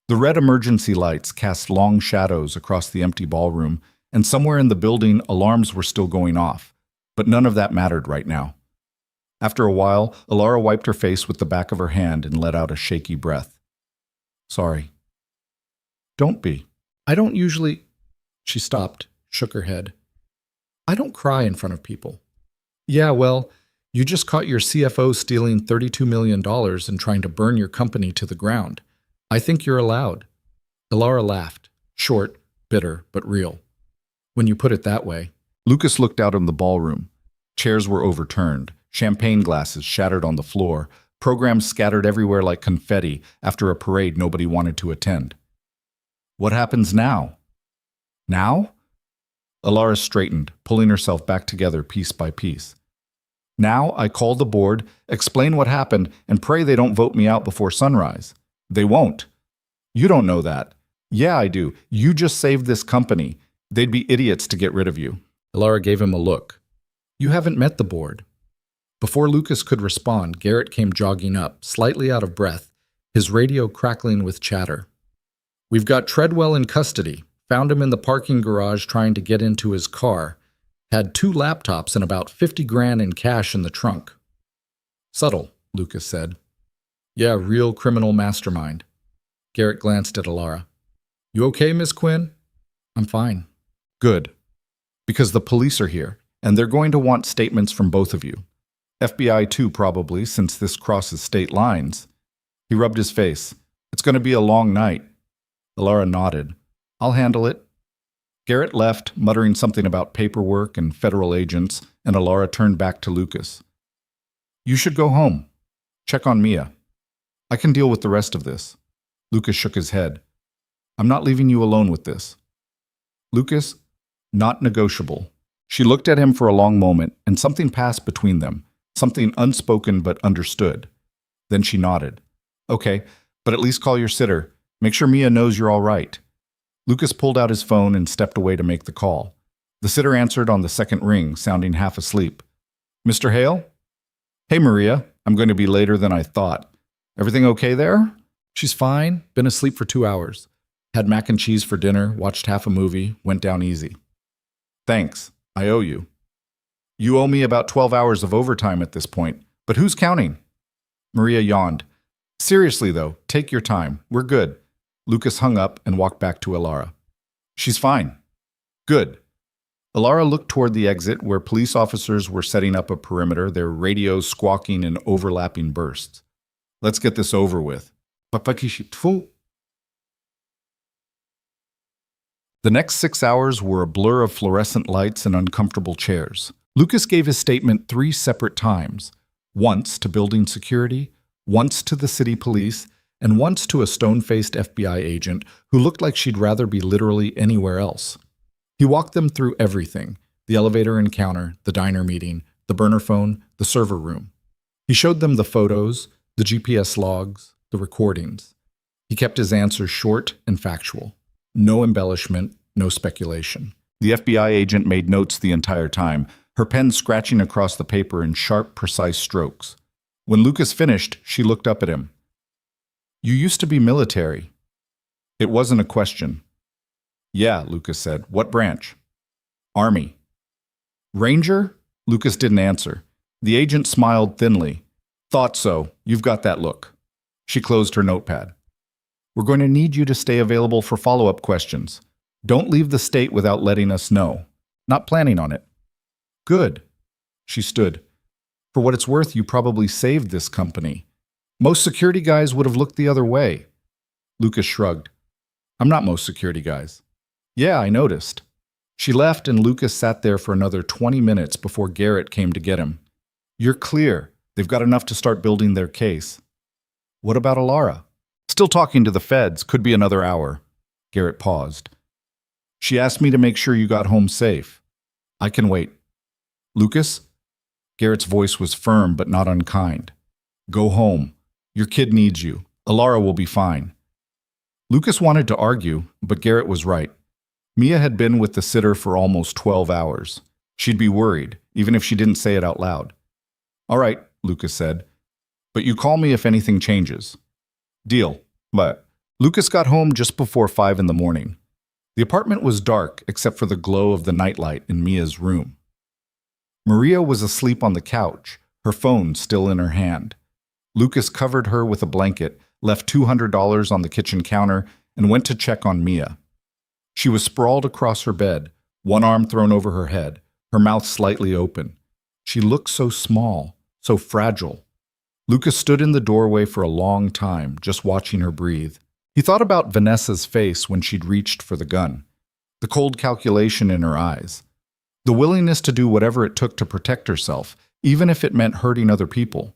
The red emergency lights cast long shadows across the empty ballroom, and somewhere in the building alarms were still going off, but none of that mattered right now. After a while, Alara wiped her face with the back of her hand and let out a shaky breath. "Sorry." "Don't be. I don't usually—" She stopped, shook her head. I don't cry in front of people. Yeah, well, you just caught your CFO stealing $32 million and trying to burn your company to the ground. I think you're allowed. Ilara laughed, short, bitter, but real. When you put it that way. Lucas looked out in the ballroom. Chairs were overturned, champagne glasses shattered on the floor, programs scattered everywhere like confetti after a parade nobody wanted to attend. What happens now? Now? Ilara straightened, pulling herself back together piece by piece. Now I call the board, explain what happened, and pray they don't vote me out before sunrise. They won't. You don't know that. Yeah, I do. You just saved this company. They'd be idiots to get rid of you. Ilara gave him a look. You haven't met the board. Before Lucas could respond, Garrett came jogging up, slightly out of breath, his radio crackling with chatter. We've got Treadwell in custody. Found him in the parking garage trying to get into his car. Had 2 laptops and about 50 grand in cash in the trunk. Subtle, Lucas said. Yeah, real criminal mastermind. Garrett glanced at Ilara. You okay, Miss Quinn? I'm fine. Good. Because the police are here, and they're going to want statements from both of you. FBI too, probably, since this crosses state lines. He rubbed his face. It's going to be a long night. Ilara nodded. I'll handle it. Garrett left, muttering something about paperwork and federal agents, and Ilara turned back to Lucas. You should go home. Check on Mia. I can deal with the rest of this. Lucas shook his head. I'm not leaving you alone with this. Lucas, not negotiable. She looked at him for a long moment, and something passed between them, something unspoken but understood. Then she nodded. Okay, but at least call your sitter. Make sure Mia knows you're all right. Lucas pulled out his phone and stepped away to make the call. The sitter answered on the second ring, sounding half asleep. Mr. Hale? Hey, Maria. I'm going to be later than I thought. Everything okay there? She's fine. Been asleep for 2 hours. Had mac and cheese for dinner, watched half a movie, went down easy. Thanks. I owe you. You owe me about 12 hours of overtime at this point, but who's counting? Maria yawned. Seriously, though, take your time. We're good. Lucas hung up and walked back to Ilara. She's fine. Good. Ilara looked toward the exit where police officers were setting up a perimeter, their radios squawking in overlapping bursts. Let's get this over with. The next 6 hours were a blur of fluorescent lights and uncomfortable chairs. Lucas gave his statement 3 separate times, once to building security, once to the city police, and once to a stone-faced FBI agent who looked like she'd rather be literally anywhere else. He walked them through everything, the elevator encounter, the diner meeting, the burner phone, the server room. He showed them the photos, the GPS logs, the recordings. He kept his answers short and factual. No embellishment, no speculation. The FBI agent made notes the entire time, her pen scratching across the paper in sharp, precise strokes. When Lucas finished, she looked up at him. You used to be military. It wasn't a question. Yeah, Lucas said. What branch? Army. Ranger? Lucas didn't answer. The agent smiled thinly. Thought so. You've got that look. She closed her notepad. We're going to need you to stay available for follow-up questions. Don't leave the state without letting us know. Not planning on it. Good. She stood. For what it's worth, you probably saved this company. Most security guys would have looked the other way. Lucas shrugged. I'm not most security guys. Yeah, I noticed. She left and Lucas sat there for another 20 minutes before Garrett came to get him. You're clear. They've got enough to start building their case. What about Ilara? Still talking to the feds. Could be another hour. Garrett paused. She asked me to make sure you got home safe. I can wait. Lucas? Garrett's voice was firm but not unkind. Go home. Your kid needs you. Ilara will be fine. Lucas wanted to argue, but Garrett was right. Mia had been with the sitter for almost 12 hours. She'd be worried, even if she didn't say it out loud. All right, Lucas said. But you call me if anything changes. Deal. But Lucas got home just before 5 in the morning. The apartment was dark except for the glow of the nightlight in Mia's room. Maria was asleep on the couch, her phone still in her hand. Lucas covered her with a blanket, left $200 on the kitchen counter, and went to check on Mia. She was sprawled across her bed, one arm thrown over her head, her mouth slightly open. She looked so small, so fragile. Lucas stood in the doorway for a long time, just watching her breathe. He thought about Vanessa's face when she'd reached for the gun, the cold calculation in her eyes, the willingness to do whatever it took to protect herself, even if it meant hurting other people.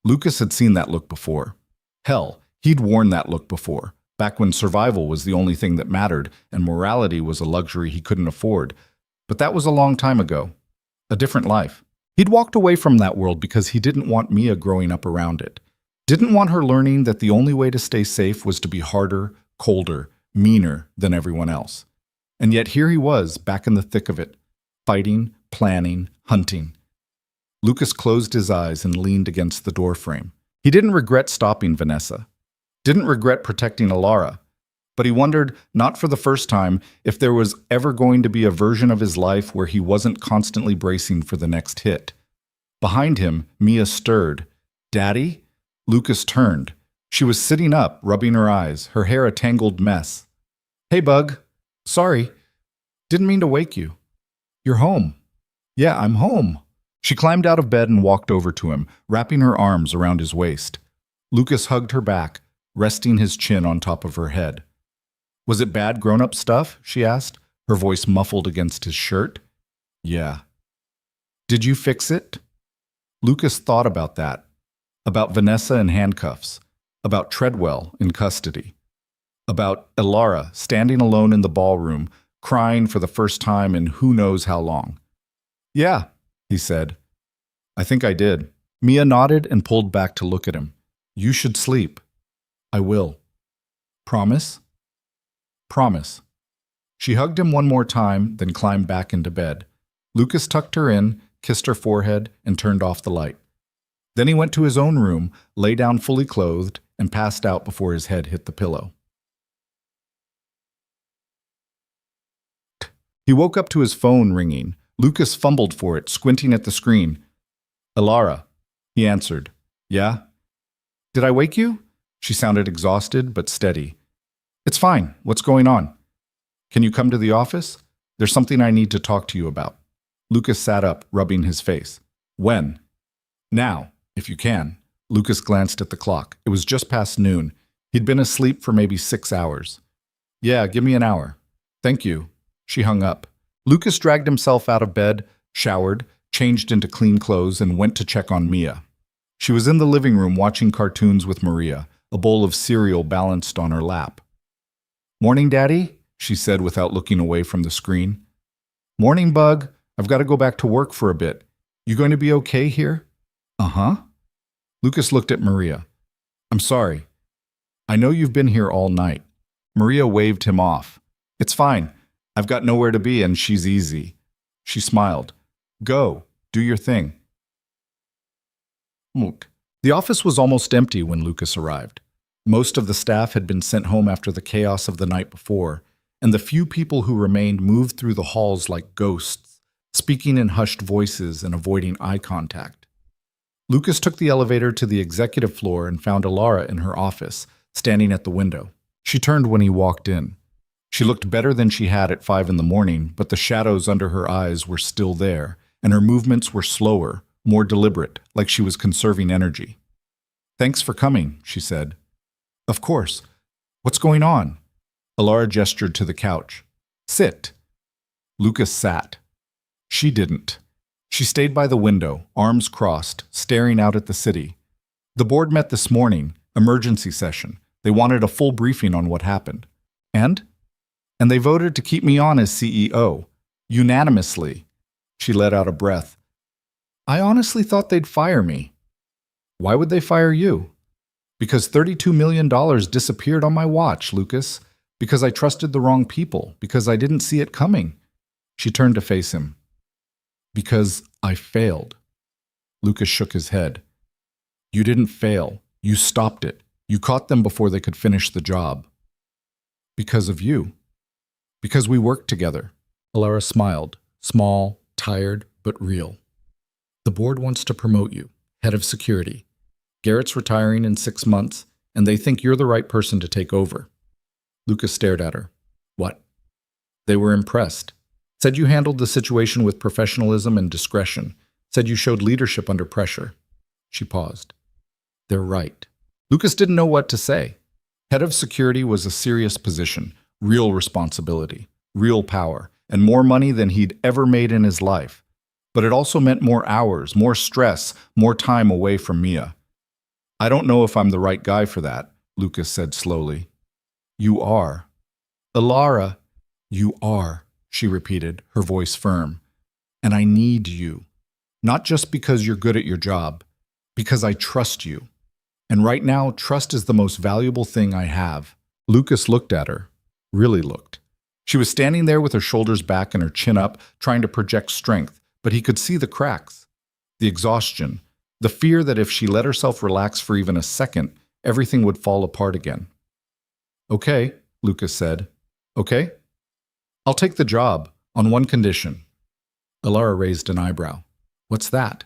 Lucas had seen that look before. Hell, he'd worn that look before, back when survival was the only thing that mattered and morality was a luxury he couldn't afford. But that was a long time ago. A different life. He'd walked away from that world because he didn't want Mia growing up around it. Didn't want her learning that the only way to stay safe was to be harder, colder, meaner than everyone else. And yet here he was, back in the thick of it, fighting, planning, hunting. Lucas closed his eyes and leaned against the doorframe. He didn't regret stopping Vanessa. Didn't regret protecting Alara. But he wondered, not for the first time, if there was ever going to be a version of his life where he wasn't constantly bracing for the next hit. Behind him, Mia stirred. "Daddy?" Lucas turned. She was sitting up, rubbing her eyes, her hair a tangled mess. "Hey, Bug. Sorry. Didn't mean to wake you. You're home." "Yeah, I'm home." She climbed out of bed and walked over to him, wrapping her arms around his waist. Lucas hugged her back, resting his chin on top of her head. "Was it bad grown-up stuff?" she asked, her voice muffled against his shirt. "Yeah." "Did you fix it?" Lucas thought about that. About Vanessa in handcuffs. About Treadwell in custody. About Alara standing alone in the ballroom, crying for the first time in who knows how long. "Yeah," he said. "I think I did." Mia nodded and pulled back to look at him. "You should sleep." "I will." "Promise?" "Promise." She hugged him one more time, then climbed back into bed. Lucas tucked her in, kissed her forehead, and turned off the light. Then he went to his own room, lay down fully clothed, and passed out before his head hit the pillow. He woke up to his phone ringing. Lucas fumbled for it, squinting at the screen. "Alara," he answered. "Yeah?" "Did I wake you?" She sounded exhausted, but steady. "It's fine. What's going on?" "Can you come to the office? There's something I need to talk to you about." Lucas sat up, rubbing his face. "When?" "Now, if you can." Lucas glanced at the clock. It was just past noon. He'd been asleep for maybe 6 hours. "Yeah, give me an hour." "Thank you." She hung up. Lucas dragged himself out of bed, showered, changed into clean clothes, and went to check on Mia. She was in the living room watching cartoons with Maria, a bowl of cereal balanced on her lap. "Morning, Daddy," she said without looking away from the screen. "Morning, Bug. I've got to go back to work for a bit. You going to be okay here?" "Uh-huh." Lucas looked at Maria. "I'm sorry. I know you've been here all night." Maria waved him off. "It's fine. I've got nowhere to be and she's easy." She smiled. "Go. Do your thing." Look. The office was almost empty when Lucas arrived. Most of the staff had been sent home after the chaos of the night before, and the few people who remained moved through the halls like ghosts, speaking in hushed voices and avoiding eye contact. Lucas took the elevator to the executive floor and found Alara in her office, standing at the window. She turned when he walked in. She looked better than she had at 5 in the morning, but the shadows under her eyes were still there, and her movements were slower, more deliberate, like she was conserving energy. "Thanks for coming," she said. "Of course. What's going on?" Alara gestured to the couch. "Sit." Lucas sat. She didn't. She stayed by the window, arms crossed, staring out at the city. The board met this morning, emergency session. They wanted a full briefing on what happened. And they voted to keep me on as CEO. Unanimously. She let out a breath. "I honestly thought they'd fire me." "Why would they fire you?" "Because $32 million disappeared on my watch, Lucas. Because I trusted the wrong people. Because I didn't see it coming." She turned to face him. "Because I failed." Lucas shook his head. "You didn't fail. You stopped it. You caught them before they could finish the job." "Because of you." "Because we worked together." Alara smiled, small, tired, but real. "The board wants to promote you, head of security. Garrett's retiring in 6 months, and they think you're the right person to take over." Lucas stared at her. "What?" They were impressed. Said you handled the situation with professionalism and discretion. Said you showed leadership under pressure. She paused. They're right. Lucas didn't know what to say. Head of security was a serious position, real responsibility, real power, and more money than he'd ever made in his life. But it also meant more hours, more stress, more time away from Mia. I don't know if I'm the right guy for that, Lucas said slowly. You are. Alara, you are, she repeated, her voice firm. And I need you. Not just because you're good at your job, because I trust you. And right now, trust is the most valuable thing I have. Lucas looked at her, really looked. She was standing there with her shoulders back and her chin up, trying to project strength, but he could see the cracks, the exhaustion, the fear that if she let herself relax for even a second, everything would fall apart again. Okay, Lucas said. Okay? I'll take the job, on one condition. Alara raised an eyebrow. What's that?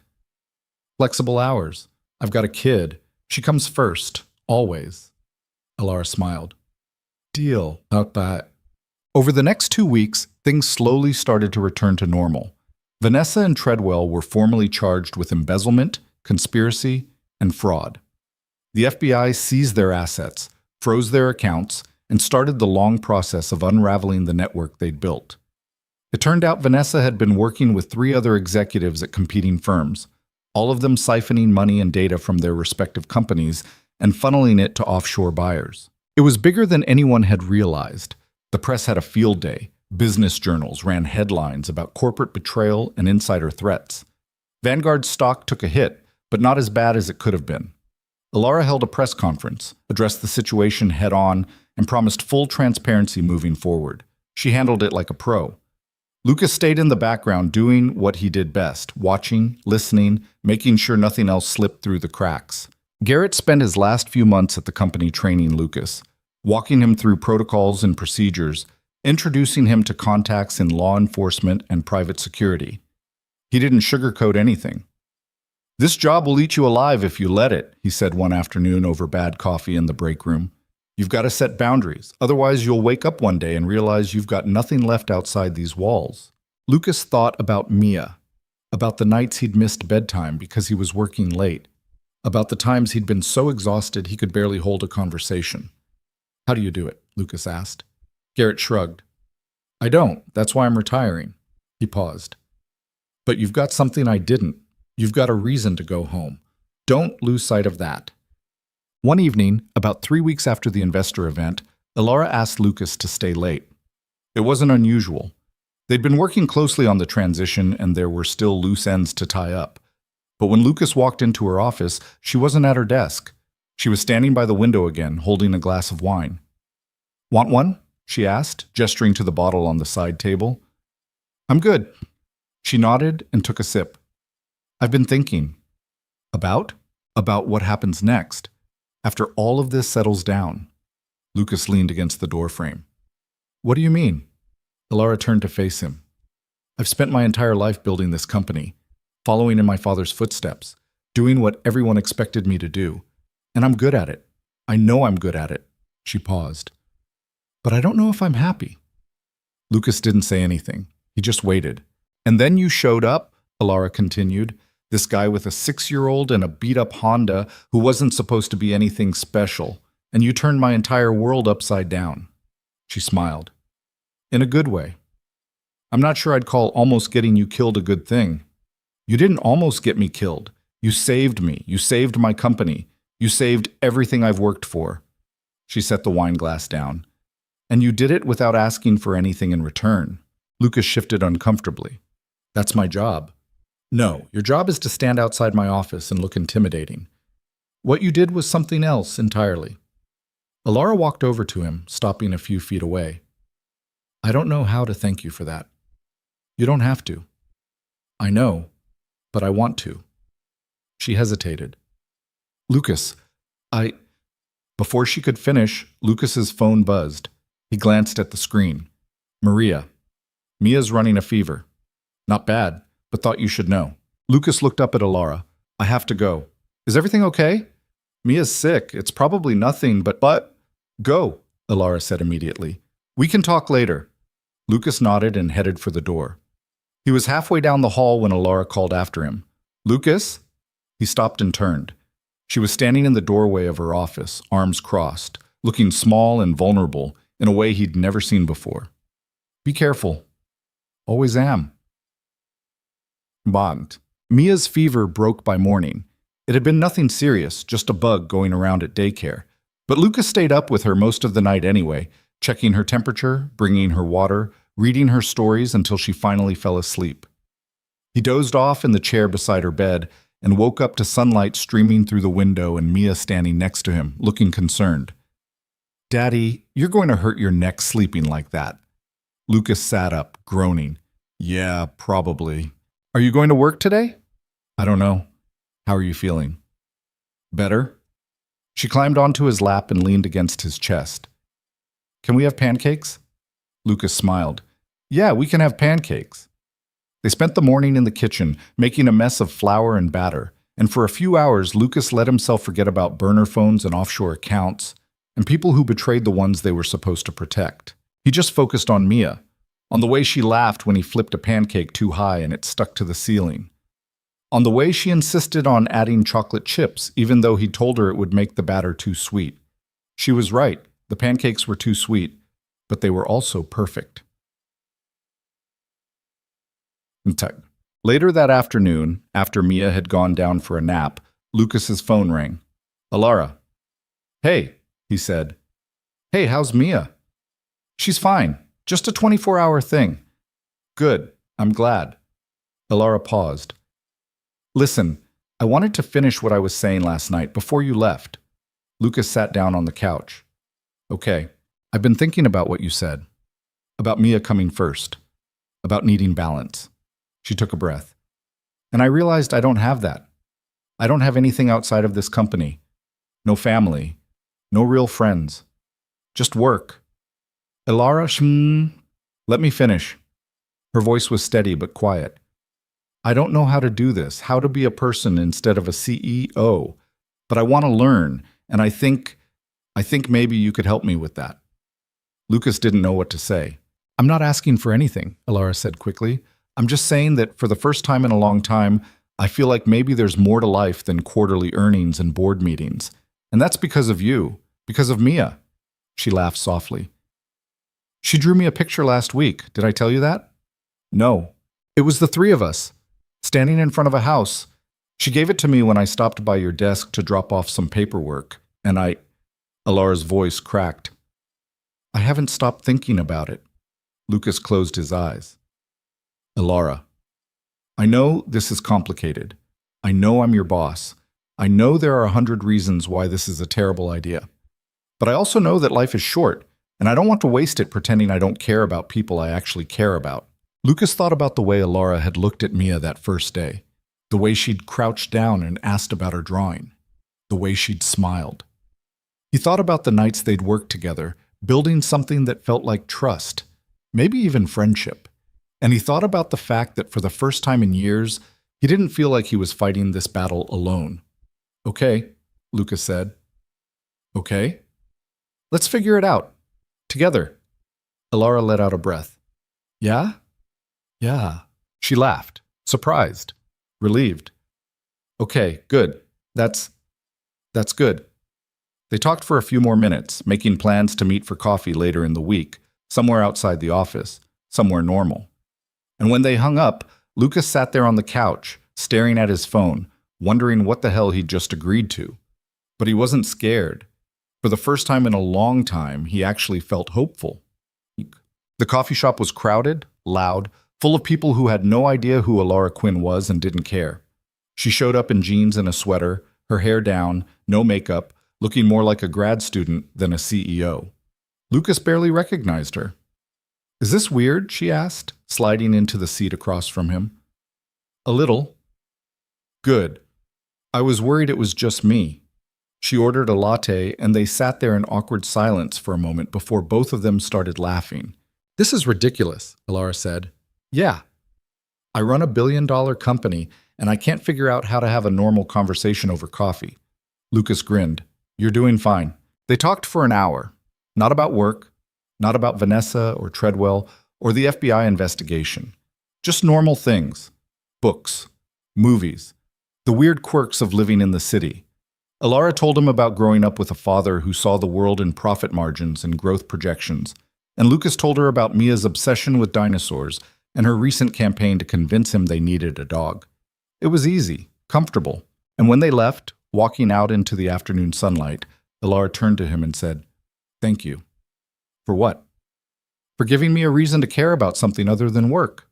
Flexible hours. I've got a kid. She comes first, always. Alara smiled. Deal. About that. Over the next 2 weeks, things slowly started to return to normal. Vanessa and Treadwell were formally charged with embezzlement, conspiracy, and fraud. The FBI seized their assets, froze their accounts, and started the long process of unraveling the network they'd built. It turned out Vanessa had been working with 3 other executives at competing firms, all of them siphoning money and data from their respective companies and funneling it to offshore buyers. It was bigger than anyone had realized. The press had a field day. Business journals ran headlines about corporate betrayal and insider threats. Vanguard's stock took a hit, but not as bad as it could have been. Alara held a press conference, addressed the situation head-on, and promised full transparency moving forward. She handled it like a pro. Lucas stayed in the background doing what he did best, watching, listening, making sure nothing else slipped through the cracks. Garrett spent his last few months at the company training Lucas, walking him through protocols and procedures, introducing him to contacts in law enforcement and private security. He didn't sugarcoat anything. This job will eat you alive if you let it, he said one afternoon over bad coffee in the break room. You've got to set boundaries, otherwise you'll wake up one day and realize you've got nothing left outside these walls. Lucas thought about Mia, about the nights he'd missed bedtime because he was working late, about the times he'd been so exhausted he could barely hold a conversation. How do you do it? Lucas asked. Garrett shrugged. I don't. That's why I'm retiring. He paused. But you've got something I didn't. You've got a reason to go home. Don't lose sight of that. One evening, about 3 weeks after the investor event, Alara asked Lucas to stay late. It wasn't unusual. They'd been working closely on the transition and there were still loose ends to tie up. But when Lucas walked into her office, she wasn't at her desk. She was standing by the window again, holding a glass of wine. Want one? She asked, gesturing to the bottle on the side table. I'm good. She nodded and took a sip. I've been thinking. About what happens next. After all of this settles down. Lucas leaned against the doorframe. What do you mean? Alara turned to face him. I've spent my entire life building this company, following in my father's footsteps, doing what everyone expected me to do. And I'm good at it. I know I'm good at it. She paused. But I don't know if I'm happy. Lucas didn't say anything. He just waited. And then you showed up, Alara continued, this guy with a 6-year-old and a beat-up Honda who wasn't supposed to be anything special, and you turned my entire world upside down. She smiled. In a good way. I'm not sure I'd call almost getting you killed a good thing. You didn't almost get me killed. You saved me. You saved my company. You saved everything I've worked for. She set the wine glass down. And you did it without asking for anything in return. Lucas shifted uncomfortably. That's my job. No, your job is to stand outside my office and look intimidating. What you did was something else entirely. Alara walked over to him, stopping a few feet away. I don't know how to thank you for that. You don't have to. I know, but I want to. She hesitated. Lucas, Before she could finish, Lucas's phone buzzed. He glanced at the screen. Maria. Mia's running a fever. Not bad, but thought you should know. Lucas looked up at Alara. I have to go. Is everything okay? Mia's sick. It's probably nothing, but... Go, Alara said immediately. We can talk later. Lucas nodded and headed for the door. He was halfway down the hall when Alara called after him. "Lucas?" He stopped and turned. She was standing in the doorway of her office, arms crossed, looking small and vulnerable in a way he'd never seen before. "Be careful." "Always am." Bond. Mia's fever broke by morning. It had been nothing serious, just a bug going around at daycare. But Lucas stayed up with her most of the night anyway, checking her temperature, bringing her water, reading her stories until she finally fell asleep. He dozed off in the chair beside her bed and woke up to sunlight streaming through the window and Mia standing next to him, looking concerned. "Daddy, you're going to hurt your neck sleeping like that." Lucas sat up, groaning. "Yeah, probably. Are you going to work today?" "I don't know. How are you feeling?" "Better?" She climbed onto his lap and leaned against his chest. "Can we have pancakes?" Lucas smiled. "Yeah, we can have pancakes." They spent the morning in the kitchen, making a mess of flour and batter, and for a few hours Lucas let himself forget about burner phones and offshore accounts, and people who betrayed the ones they were supposed to protect. He just focused on Mia, on the way she laughed when he flipped a pancake too high and it stuck to the ceiling, on the way she insisted on adding chocolate chips even though he told her it would make the batter too sweet. She was right, the pancakes were too sweet, but they were also perfect. Later that afternoon, after Mia had gone down for a nap, Lucas's phone rang. "Alara." "Hey," he said. "Hey, how's Mia?" "She's fine. Just a 24-hour thing." "Good. I'm glad." Alara paused. "Listen, I wanted to finish what I was saying last night before you left." Lucas sat down on the couch. "Okay, I've been thinking about what you said. About Mia coming first. About needing balance." She took a breath. "And I realized I don't have that. I don't have anything outside of this company. No family. No real friends. Just work." "Alara, let me finish." Her voice was steady but quiet. "I don't know how to do this, how to be a person instead of a CEO, but I want to learn, and I think maybe you could help me with that." Lucas didn't know what to say. "I'm not asking for anything," Alara said quickly. "I'm just saying that for the first time in a long time, I feel like maybe there's more to life than quarterly earnings and board meetings. And that's because of you, because of Mia." She laughed softly. "She drew me a picture last week. Did I tell you that?" "No. It was the three of us, standing in front of a house. She gave it to me when I stopped by your desk to drop off some paperwork, and Alara's voice cracked. "I haven't stopped thinking about it." Lucas closed his eyes. "Alara, I know this is complicated. I know I'm your boss. I know there are 100 reasons why this is a terrible idea. But I also know that life is short, and I don't want to waste it pretending I don't care about people I actually care about." Lucas thought about the way Alara had looked at Mia that first day, the way she'd crouched down and asked about her drawing, the way she'd smiled. He thought about the nights they'd worked together, building something that felt like trust, maybe even friendship. And he thought about the fact that for the first time in years, he didn't feel like he was fighting this battle alone. "Okay," Lucas said. "Okay? Let's figure it out. Together." Alara let out a breath. "Yeah? Yeah." She laughed, surprised, relieved. "Okay, good. That's good." They talked for a few more minutes, making plans to meet for coffee later in the week, somewhere outside the office, somewhere normal. And when they hung up, Lucas sat there on the couch, staring at his phone, wondering what the hell he'd just agreed to. But he wasn't scared. For the first time in a long time, he actually felt hopeful. The coffee shop was crowded, loud, full of people who had no idea who Alara Quinn was and didn't care. She showed up in jeans and a sweater, her hair down, no makeup, looking more like a grad student than a CEO. Lucas barely recognized her. "Is this weird?" she asked, sliding into the seat across from him. "A little." "Good. I was worried it was just me." She ordered a latte, and they sat there in awkward silence for a moment before both of them started laughing. "This is ridiculous," Alara said. "Yeah. I run a billion-dollar company, and I can't figure out how to have a normal conversation over coffee." Lucas grinned. "You're doing fine." They talked for an hour. Not about work, not about Vanessa or Treadwell, or the FBI investigation. Just normal things. Books, movies, the weird quirks of living in the city. Alara told him about growing up with a father who saw the world in profit margins and growth projections, and Lucas told her about Mia's obsession with dinosaurs and her recent campaign to convince him they needed a dog. It was easy, comfortable, and when they left, walking out into the afternoon sunlight, Alara turned to him and said, "Thank you." For what? For giving me a reason to care about something other than work.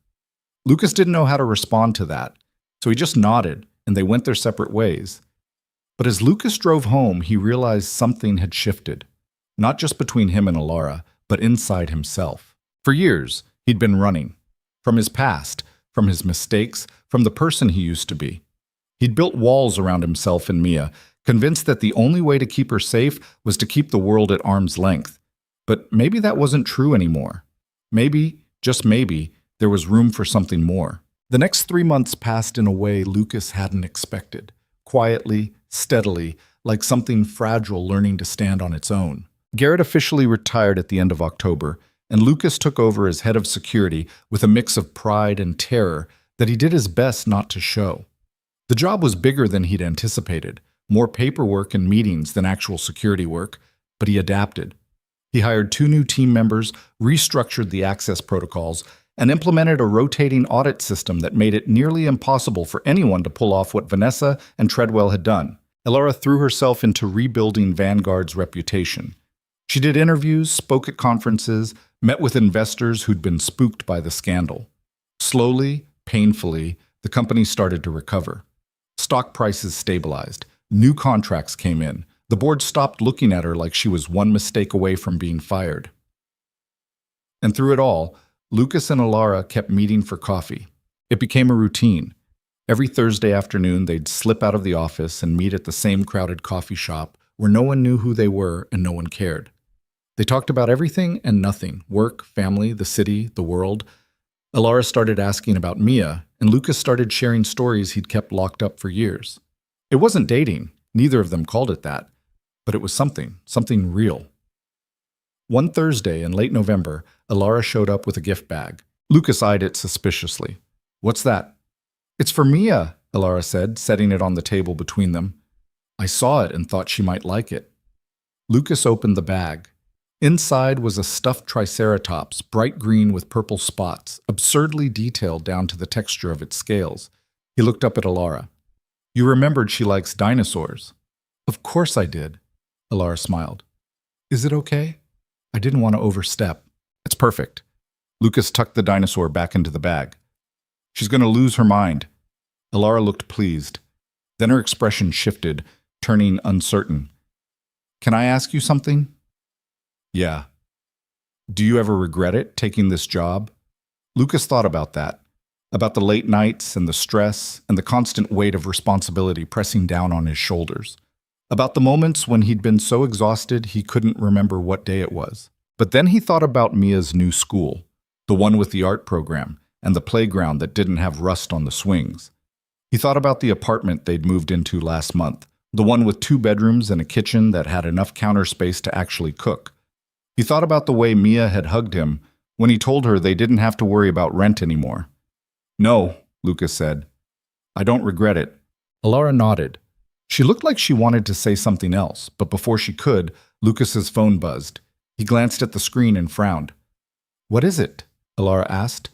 Lucas didn't know how to respond to that, so he just nodded, and they went their separate ways. But as Lucas drove home, he realized something had shifted, not just between him and Alara, but inside himself. For years, he'd been running. From his past, from his mistakes, from the person he used to be. He'd built walls around himself and Mia, convinced that the only way to keep her safe was to keep the world at arm's length. But maybe that wasn't true anymore. Maybe, just maybe, there was room for something more. The next 3 months passed in a way Lucas hadn't expected. Quietly, steadily, like something fragile learning to stand on its own. Garrett officially retired at the end of October, and Lucas took over as head of security with a mix of pride and terror that he did his best not to show. The job was bigger than he'd anticipated, more paperwork and meetings than actual security work, but he adapted. He hired 2 new team members, restructured the access protocols, and implemented a rotating audit system that made it nearly impossible for anyone to pull off what Vanessa and Treadwell had done. Alara threw herself into rebuilding Vanguard's reputation. She did interviews, spoke at conferences, met with investors who'd been spooked by the scandal. Slowly, painfully, the company started to recover. Stock prices stabilized. New contracts came in. The board stopped looking at her like she was one mistake away from being fired. And through it all, Lucas and Alara kept meeting for coffee. It became a routine. Every Thursday afternoon, they'd slip out of the office and meet at the same crowded coffee shop where no one knew who they were and no one cared. They talked about everything and nothing: work, family, the city, the world. Alara started asking about Mia, and Lucas started sharing stories he'd kept locked up for years. It wasn't dating, neither of them called it that, but it was something real. One Thursday in late November, Alara showed up with a gift bag. Lucas eyed it suspiciously. "What's that?" "It's for Mia," Alara said, setting it on the table between them. "I saw it and thought she might like it." Lucas opened the bag. Inside was a stuffed triceratops, bright green with purple spots, absurdly detailed down to the texture of its scales. He looked up at Alara. "You remembered she likes dinosaurs." "Of course I did," Alara smiled. "Is it okay? I didn't want to overstep." "It's perfect." Lucas tucked the dinosaur back into the bag. "She's going to lose her mind." Alara looked pleased. Then her expression shifted, turning uncertain. "Can I ask you something?" "Yeah." "Do you ever regret it, taking this job?" Lucas thought about that, about the late nights and the stress and the constant weight of responsibility pressing down on his shoulders, about the moments when he'd been so exhausted he couldn't remember what day it was. But then he thought about Mia's new school, the one with the art program, and the playground that didn't have rust on the swings. He thought about the apartment they'd moved into last month, the one with 2 bedrooms and a kitchen that had enough counter space to actually cook. He thought about the way Mia had hugged him when he told her they didn't have to worry about rent anymore. "No," Lucas said. "I don't regret it." Alara nodded. She looked like she wanted to say something else, but before she could, Lucas's phone buzzed. He glanced at the screen and frowned. "What is it?" Alara asked.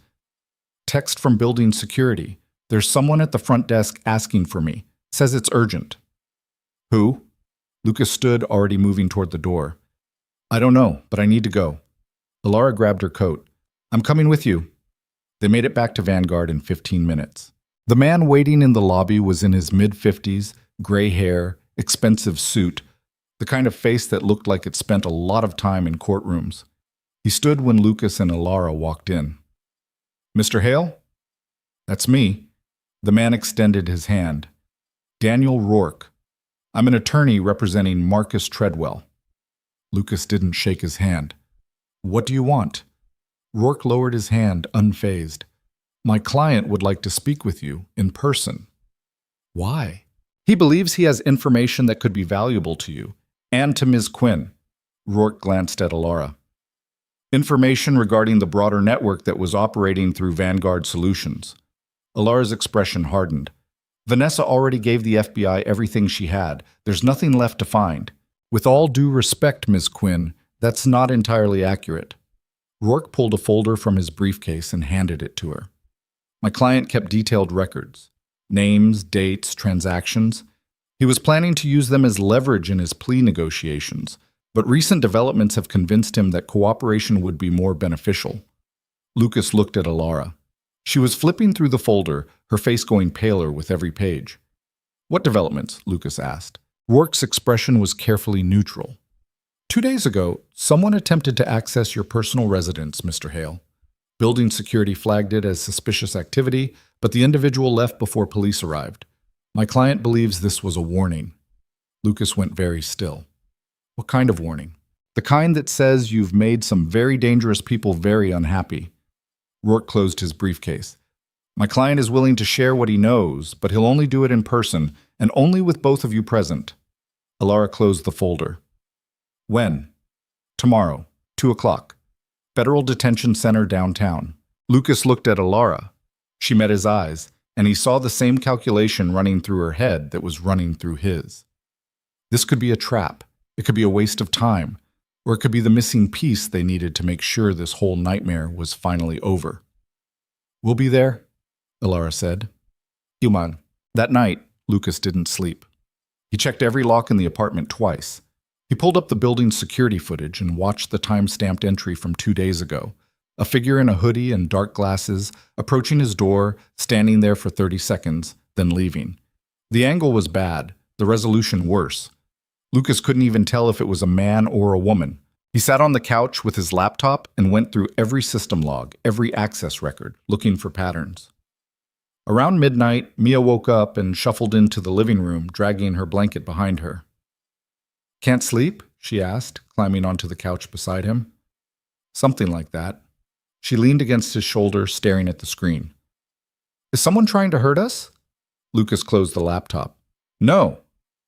"Text from building security. There's someone at the front desk asking for me. Says it's urgent." "Who?" Lucas stood, already moving toward the door. "I don't know, but I need to go." Alara grabbed her coat. "I'm coming with you." They made it back to Vanguard in 15 minutes. The man waiting in the lobby was in his mid-50s, gray hair, expensive suit, the kind of face that looked like it spent a lot of time in courtrooms. He stood when Lucas and Alara walked in. "Mr. Hale?" "That's me." The man extended his hand. "Daniel Rourke. I'm an attorney representing Marcus Treadwell." Lucas didn't shake his hand. "What do you want?" Rourke lowered his hand, unfazed. "My client would like to speak with you in person." "Why?" "He believes he has information that could be valuable to you, and to Ms. Quinn." Rourke glanced at Alara. Information regarding the broader network that was operating through Vanguard Solutions. Alara's expression hardened. Vanessa already gave the FBI everything she had. There's nothing left to find. With all due respect, Ms. Quinn, that's not entirely accurate. Rourke pulled a folder from his briefcase and handed it to her. My client kept detailed records. Names, dates, transactions. He was planning to use them as leverage in his plea negotiations, but recent developments have convinced him that cooperation would be more beneficial. Lucas looked at Alara. She was flipping through the folder, her face going paler with every page. What developments? Lucas asked. Rourke's expression was carefully neutral. 2 days ago, someone attempted to access your personal residence, Mr. Hale. Building security flagged it as suspicious activity, but the individual left before police arrived. My client believes this was a warning. Lucas went very still. What kind of warning? The kind that says you've made some very dangerous people very unhappy. Rourke closed his briefcase. My client is willing to share what he knows, but he'll only do it in person, and only with both of you present. Alara closed the folder. When? Tomorrow, 2 o'clock. Federal Detention Center downtown. Lucas looked at Alara. She met his eyes, and he saw the same calculation running through her head that was running through his. This could be a trap. It could be a waste of time, or it could be the missing piece they needed to make sure this whole nightmare was finally over. We'll be there, Alara said. Human. That night, Lucas didn't sleep. He checked every lock in the apartment twice. He pulled up the building's security footage and watched the time-stamped entry from 2 days ago. A figure in a hoodie and dark glasses, approaching his door, standing there for 30 seconds, then leaving. The angle was bad, the resolution worse. Lucas couldn't even tell if it was a man or a woman. He sat on the couch with his laptop and went through every system log, every access record, looking for patterns. Around midnight, Mia woke up and shuffled into the living room, dragging her blanket behind her. Can't sleep? She asked, climbing onto the couch beside him. Something like that. She leaned against his shoulder, staring at the screen. Is someone trying to hurt us? Lucas closed the laptop. No.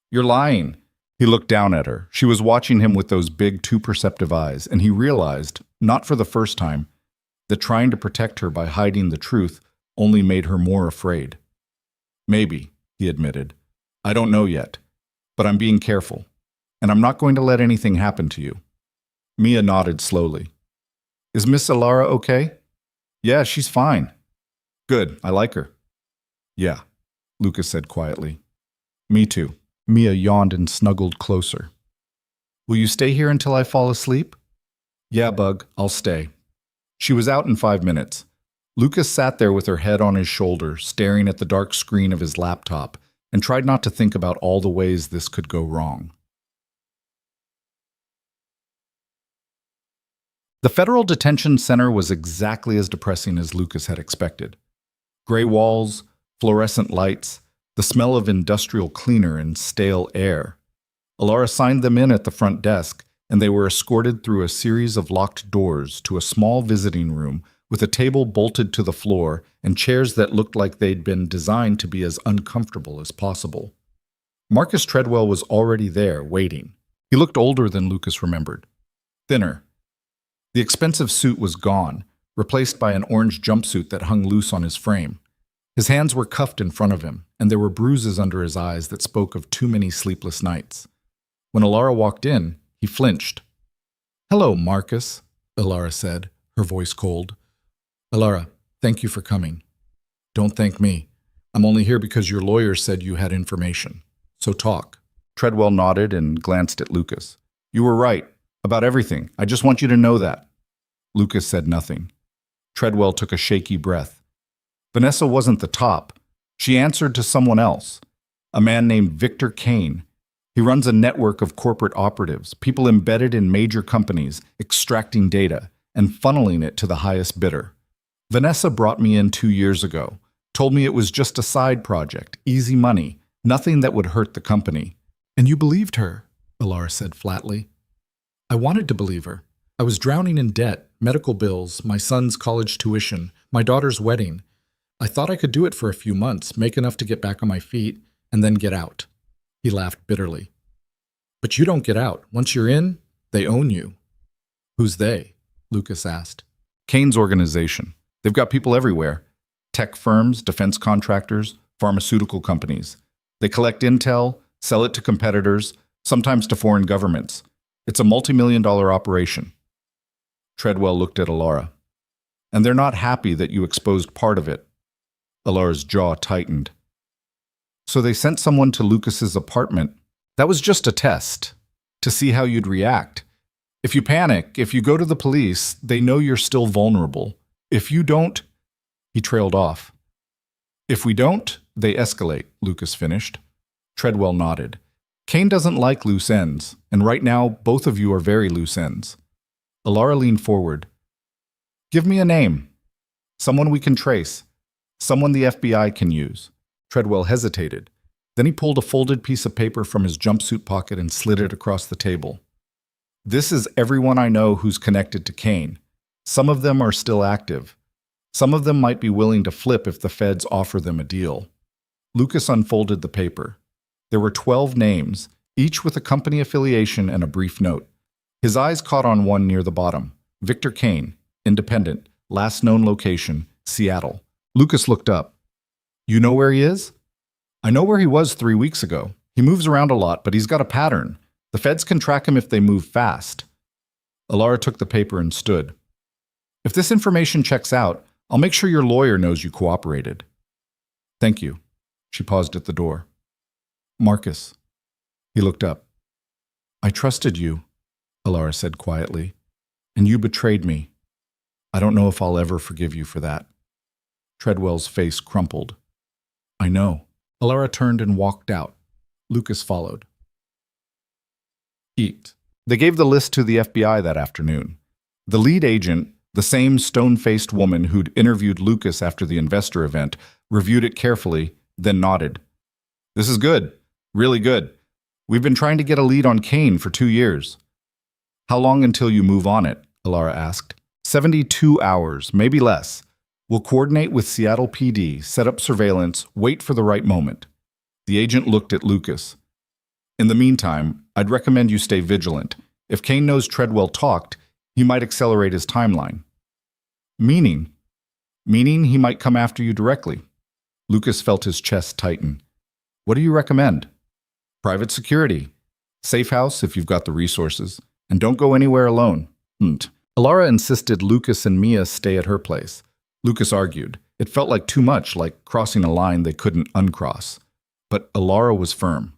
You're lying. He looked down at her. She was watching him with those big, too perceptive eyes, and he realized, not for the first time, that trying to protect her by hiding the truth only made her more afraid. Maybe, he admitted. I don't know yet, but I'm being careful, and I'm not going to let anything happen to you. Mia nodded slowly. Is Miss Alara okay? Yeah, she's fine. Good, I like her. Yeah, Lucas said quietly. Me too. Mia yawned and snuggled closer. Will you stay here until I fall asleep? Yeah, Bug, I'll stay. She was out in 5 minutes. Lucas sat there with her head on his shoulder, staring at the dark screen of his laptop, and tried not to think about all the ways this could go wrong. The Federal Detention Center was exactly as depressing as Lucas had expected. Gray walls, fluorescent lights, the smell of industrial cleaner and stale air. Alara signed them in at the front desk, and they were escorted through a series of locked doors to a small visiting room with a table bolted to the floor and chairs that looked like they'd been designed to be as uncomfortable as possible. Marcus Treadwell was already there, waiting. He looked older than Lucas remembered. Thinner. The expensive suit was gone, replaced by an orange jumpsuit that hung loose on his frame. His hands were cuffed in front of him, and there were bruises under his eyes that spoke of too many sleepless nights. When Alara walked in, he flinched. Hello, Marcus, Alara said, her voice cold. Alara, thank you for coming. Don't thank me. I'm only here because your lawyer said you had information. So talk. Treadwell nodded and glanced at Lucas. You were right. About everything. I just want you to know that. Lucas said nothing. Treadwell took a shaky breath. Vanessa wasn't the top. She answered to someone else, a man named Victor Kane. He runs a network of corporate operatives, people embedded in major companies, extracting data and funneling it to the highest bidder. Vanessa brought me in 2 years ago, told me it was just a side project, easy money, nothing that would hurt the company. And you believed her, Alara said flatly. I wanted to believe her. I was drowning in debt, medical bills, my son's college tuition, my daughter's wedding. I thought I could do it for a few months, make enough to get back on my feet, and then get out. He laughed bitterly. But you don't get out. Once you're in, they own you. Who's they? Lucas asked. Kane's organization. They've got people everywhere. Tech firms, defense contractors, pharmaceutical companies. They collect intel, sell it to competitors, sometimes to foreign governments. It's a multi-million-dollar operation. Treadwell looked at Alara. And they're not happy that you exposed part of it. Alara's jaw tightened. So they sent someone to Lucas's apartment. That was just a test, to see how you'd react. If you panic, if you go to the police, they know you're still vulnerable. If you don't, he trailed off. If we don't, they escalate, Lucas finished. Treadwell nodded. Kane doesn't like loose ends, and right now, both of you are very loose ends. Alara leaned forward. Give me a name. Someone we can trace. Someone the FBI can use. Treadwell hesitated. Then he pulled a folded piece of paper from his jumpsuit pocket and slid it across the table. This is everyone I know who's connected to Kane. Some of them are still active. Some of them might be willing to flip if the feds offer them a deal. Lucas unfolded the paper. There were 12 names, each with a company affiliation and a brief note. His eyes caught on one near the bottom. Victor Kane, independent, last known location, Seattle. Lucas looked up. You know where he is? I know where he was 3 weeks ago. He moves around a lot, but he's got a pattern. The feds can track him if they move fast. Alara took the paper and stood. If this information checks out, I'll make sure your lawyer knows you cooperated. Thank you. She paused at the door. Marcus. He looked up. I trusted you, Alara said quietly, and you betrayed me. I don't know if I'll ever forgive you for that. Treadwell's face crumpled. I know. Alara turned and walked out. Lucas followed. Eat. They gave the list to the FBI that afternoon. The lead agent, the same stone-faced woman who'd interviewed Lucas after the investor event, reviewed it carefully, then nodded. This is good. Really good. We've been trying to get a lead on Kane for 2 years. How long until you move on it? Alara asked. 72 hours, maybe less. We'll coordinate with Seattle PD, set up surveillance, wait for the right moment. The agent looked at Lucas. In the meantime, I'd recommend you stay vigilant. If Kane knows Treadwell talked, he might accelerate his timeline. Meaning he might come after you directly. Lucas felt his chest tighten. What do you recommend? Private security. Safe house if you've got the resources. And don't go anywhere alone. Alara insisted Lucas and Mia stay at her place. Lucas argued. It felt like too much, like crossing a line they couldn't uncross. But Alara was firm.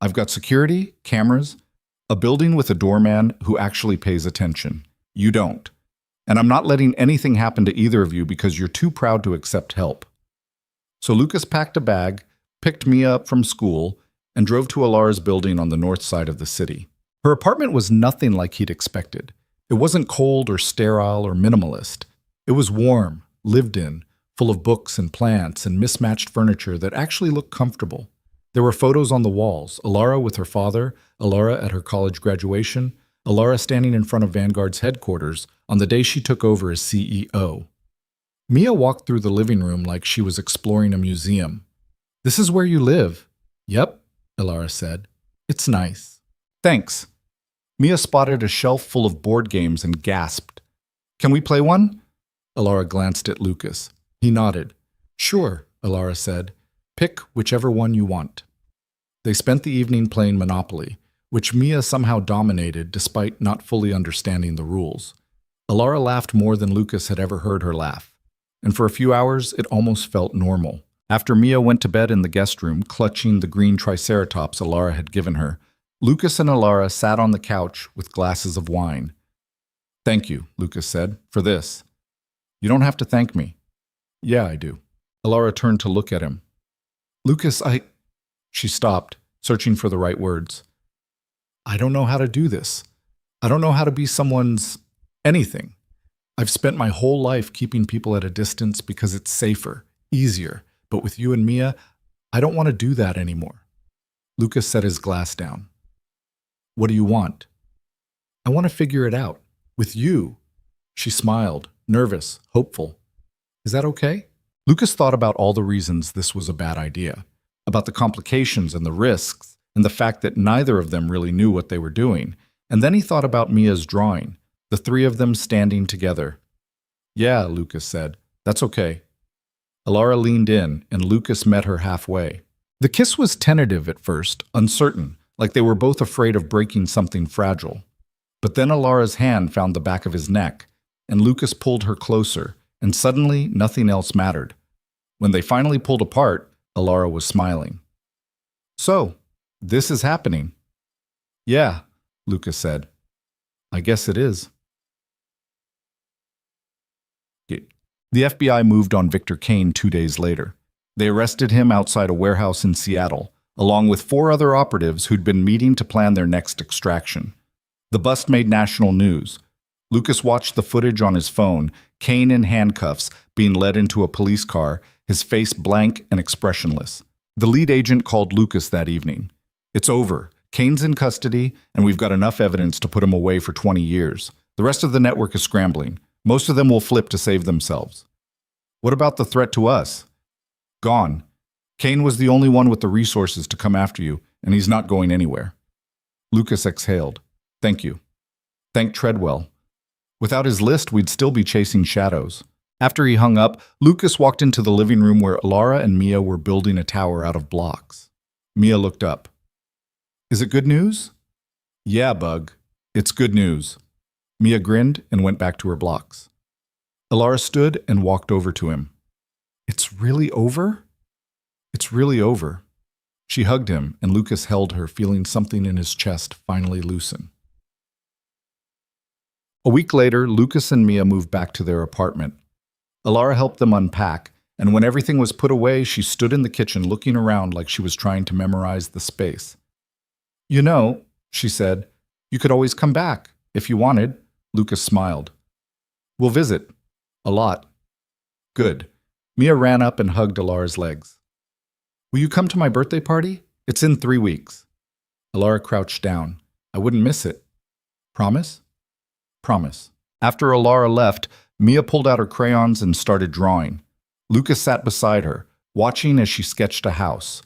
I've got security, cameras, a building with a doorman who actually pays attention. You don't. And I'm not letting anything happen to either of you because you're too proud to accept help. So Lucas packed a bag, picked Mia up from school, and drove to Alara's building on the north side of the city. Her apartment was nothing like he'd expected. It wasn't cold or sterile or minimalist. It was warm, lived in, full of books and plants and mismatched furniture that actually looked comfortable. There were photos on the walls, Alara with her father, Alara at her college graduation, Alara standing in front of Vanguard's headquarters on the day she took over as CEO. Mia walked through the living room like she was exploring a museum. This is where you live. Yep, Alara said. It's nice. Thanks. Mia spotted a shelf full of board games and gasped. Can we play one? Alara glanced at Lucas. He nodded. Sure, Alara said. Pick whichever one you want. They spent the evening playing Monopoly, which Mia somehow dominated despite not fully understanding the rules. Alara laughed more than Lucas had ever heard her laugh, and for a few hours it almost felt normal. After Mia went to bed in the guest room, clutching the green triceratops Alara had given her, Lucas and Alara sat on the couch with glasses of wine. Thank you, Lucas said, for this. You don't have to thank me. Yeah, I do. Alara turned to look at him. Lucas, She stopped, searching for the right words. I don't know how to do this. I don't know how to be someone's anything. I've spent my whole life keeping people at a distance because it's safer, easier. But with you and Mia, I don't want to do that anymore. Lucas set his glass down. What do you want? I want to figure it out. With you. She smiled, nervous, hopeful. Is that okay? Lucas thought about all the reasons this was a bad idea, about the complications and the risks, and the fact that neither of them really knew what they were doing. And then he thought about Mia's drawing, the three of them standing together. Yeah, Lucas said. That's okay. Alara leaned in, and Lucas met her halfway. The kiss was tentative at first, uncertain, like they were both afraid of breaking something fragile. But then Alara's hand found the back of his neck, and Lucas pulled her closer, and suddenly nothing else mattered. When they finally pulled apart, Alara was smiling. So, this is happening. Yeah, Lucas said. I guess it is. The FBI moved on Victor Kane 2 days later. They arrested him outside a warehouse in Seattle, along with 4 other operatives who'd been meeting to plan their next extraction. The bust made national news. Lucas watched the footage on his phone, Kane in handcuffs, being led into a police car, his face blank and expressionless. The lead agent called Lucas that evening. It's over. Kane's in custody, and we've got enough evidence to put him away for 20 years. The rest of the network is scrambling. Most of them will flip to save themselves. What about the threat to us? Gone. Kane was the only one with the resources to come after you, and he's not going anywhere. Lucas exhaled. Thank you. Thank Treadwell. Without his list, we'd still be chasing shadows. After he hung up, Lucas walked into the living room where Alara and Mia were building a tower out of blocks. Mia looked up. Is it good news? Yeah, Bug. It's good news. Mia grinned and went back to her blocks. Alara stood and walked over to him. It's really over? It's really over. She hugged him, and Lucas held her, feeling something in his chest finally loosen. A week later, Lucas and Mia moved back to their apartment. Alara helped them unpack, and when everything was put away, she stood in the kitchen looking around like she was trying to memorize the space. You know, she said, you could always come back, if you wanted. Lucas smiled. We'll visit. A lot. Good. Mia ran up and hugged Alara's legs. Will you come to my birthday party? It's in 3 weeks. Alara crouched down. I wouldn't miss it. Promise? Promise. After Alara left, Mia pulled out her crayons and started drawing. Lucas sat beside her, watching as she sketched a house.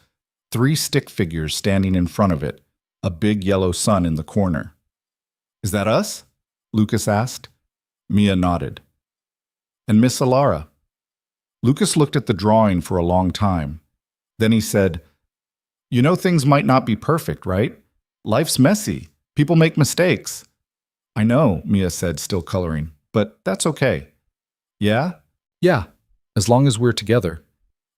3 stick figures standing in front of it, a big yellow sun in the corner. Is that us? Lucas asked. Mia nodded. And Miss Alara? Lucas looked at the drawing for a long time. Then he said, You know things might not be perfect, right? Life's messy. People make mistakes. I know, Mia said, still coloring, but that's okay. Yeah? Yeah, as long as we're together.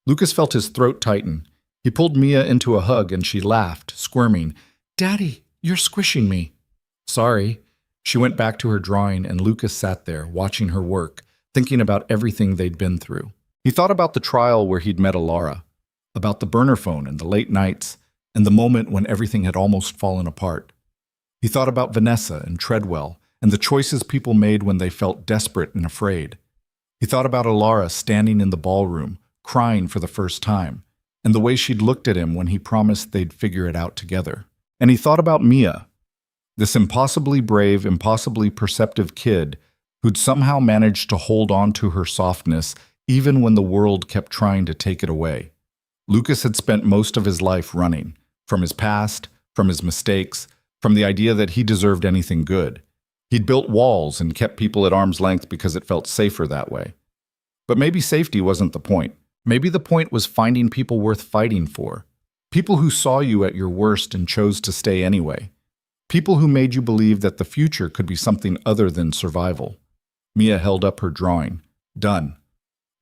Lucas felt his throat tighten. He pulled Mia into a hug and she laughed, squirming. Daddy, you're squishing me. Sorry. She went back to her drawing and Lucas sat there, watching her work, thinking about everything they'd been through. He thought about the trial where he'd met Alara, about the burner phone and the late nights, and the moment when everything had almost fallen apart. He thought about Vanessa and Treadwell and the choices people made when they felt desperate and afraid. He thought about Alara standing in the ballroom, crying for the first time, and the way she'd looked at him when he promised they'd figure it out together. And he thought about Mia, this impossibly brave, impossibly perceptive kid who'd somehow managed to hold on to her softness even when the world kept trying to take it away. Lucas had spent most of his life running, from his past, from his mistakes, from the idea that he deserved anything good. He'd built walls and kept people at arm's length because it felt safer that way. But maybe safety wasn't the point. Maybe the point was finding people worth fighting for. People who saw you at your worst and chose to stay anyway. People who made you believe that the future could be something other than survival. Mia held up her drawing. Done.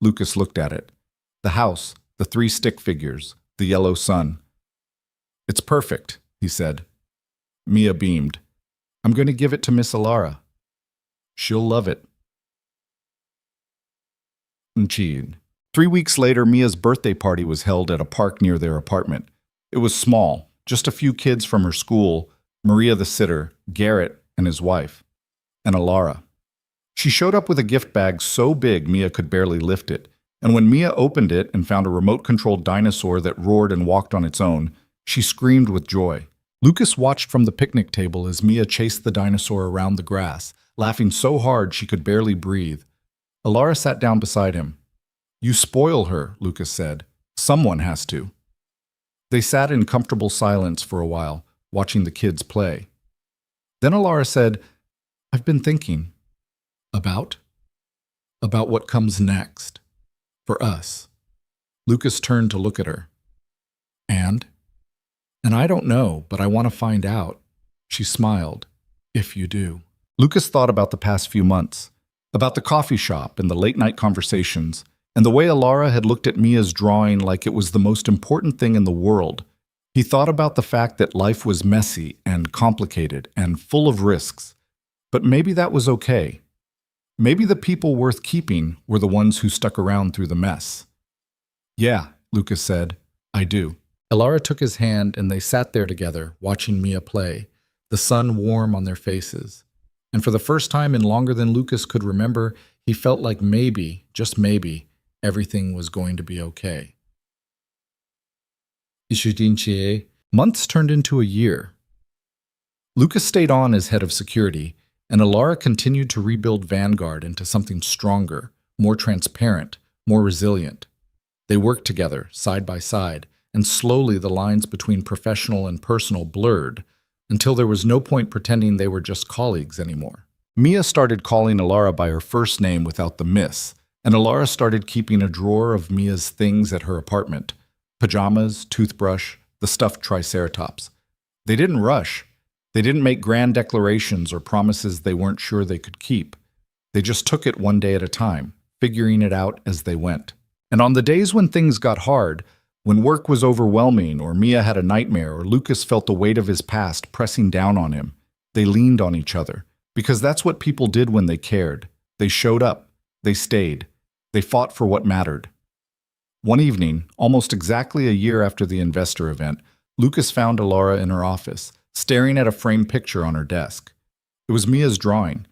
Lucas looked at it. The house, the 3 stick figures, the yellow sun. It's perfect, he said. Mia beamed. I'm going to give it to Miss Alara. She'll love it. Cheed. 3 weeks later, Mia's birthday party was held at a park near their apartment. It was small, just a few kids from her school, Maria the sitter, Garrett and his wife, and Alara. She showed up with a gift bag so big Mia could barely lift it, and when Mia opened it and found a remote-controlled dinosaur that roared and walked on its own, she screamed with joy. Lucas watched from the picnic table as Mia chased the dinosaur around the grass, laughing so hard she could barely breathe. Alara sat down beside him. You spoil her, Lucas said. Someone has to. They sat in comfortable silence for a while, watching the kids play. Then Alara said, I've been thinking. About? About what comes next. For us. Lucas turned to look at her. And? And I don't know, but I want to find out. She smiled. If you do. Lucas thought about the past few months, about the coffee shop and the late-night conversations, and the way Alara had looked at Mia's drawing like it was the most important thing in the world. He thought about the fact that life was messy and complicated and full of risks. But maybe that was okay. Maybe the people worth keeping were the ones who stuck around through the mess. Yeah, Lucas said, I do. Alara took his hand and they sat there together, watching Mia play, the sun warm on their faces. And for the first time in longer than Lucas could remember, he felt like maybe, just maybe, everything was going to be okay. Months turned into a year. Lucas stayed on as head of security, and Alara continued to rebuild Vanguard into something stronger, more transparent, more resilient. They worked together, side by side, and slowly the lines between professional and personal blurred, until there was no point pretending they were just colleagues anymore. Mia started calling Alara by her first name without the miss, and Alara started keeping a drawer of Mia's things at her apartment: pajamas, toothbrush, the stuffed triceratops. They didn't rush. They didn't make grand declarations or promises they weren't sure they could keep. They just took it one day at a time, figuring it out as they went. And on the days when things got hard, when work was overwhelming, or Mia had a nightmare, or Lucas felt the weight of his past pressing down on him, they leaned on each other, because that's what people did when they cared. They showed up. They stayed. They fought for what mattered. One evening, almost exactly a year after the investor event, Lucas found Alara in her office, staring at a framed picture on her desk. It was Mia's drawing,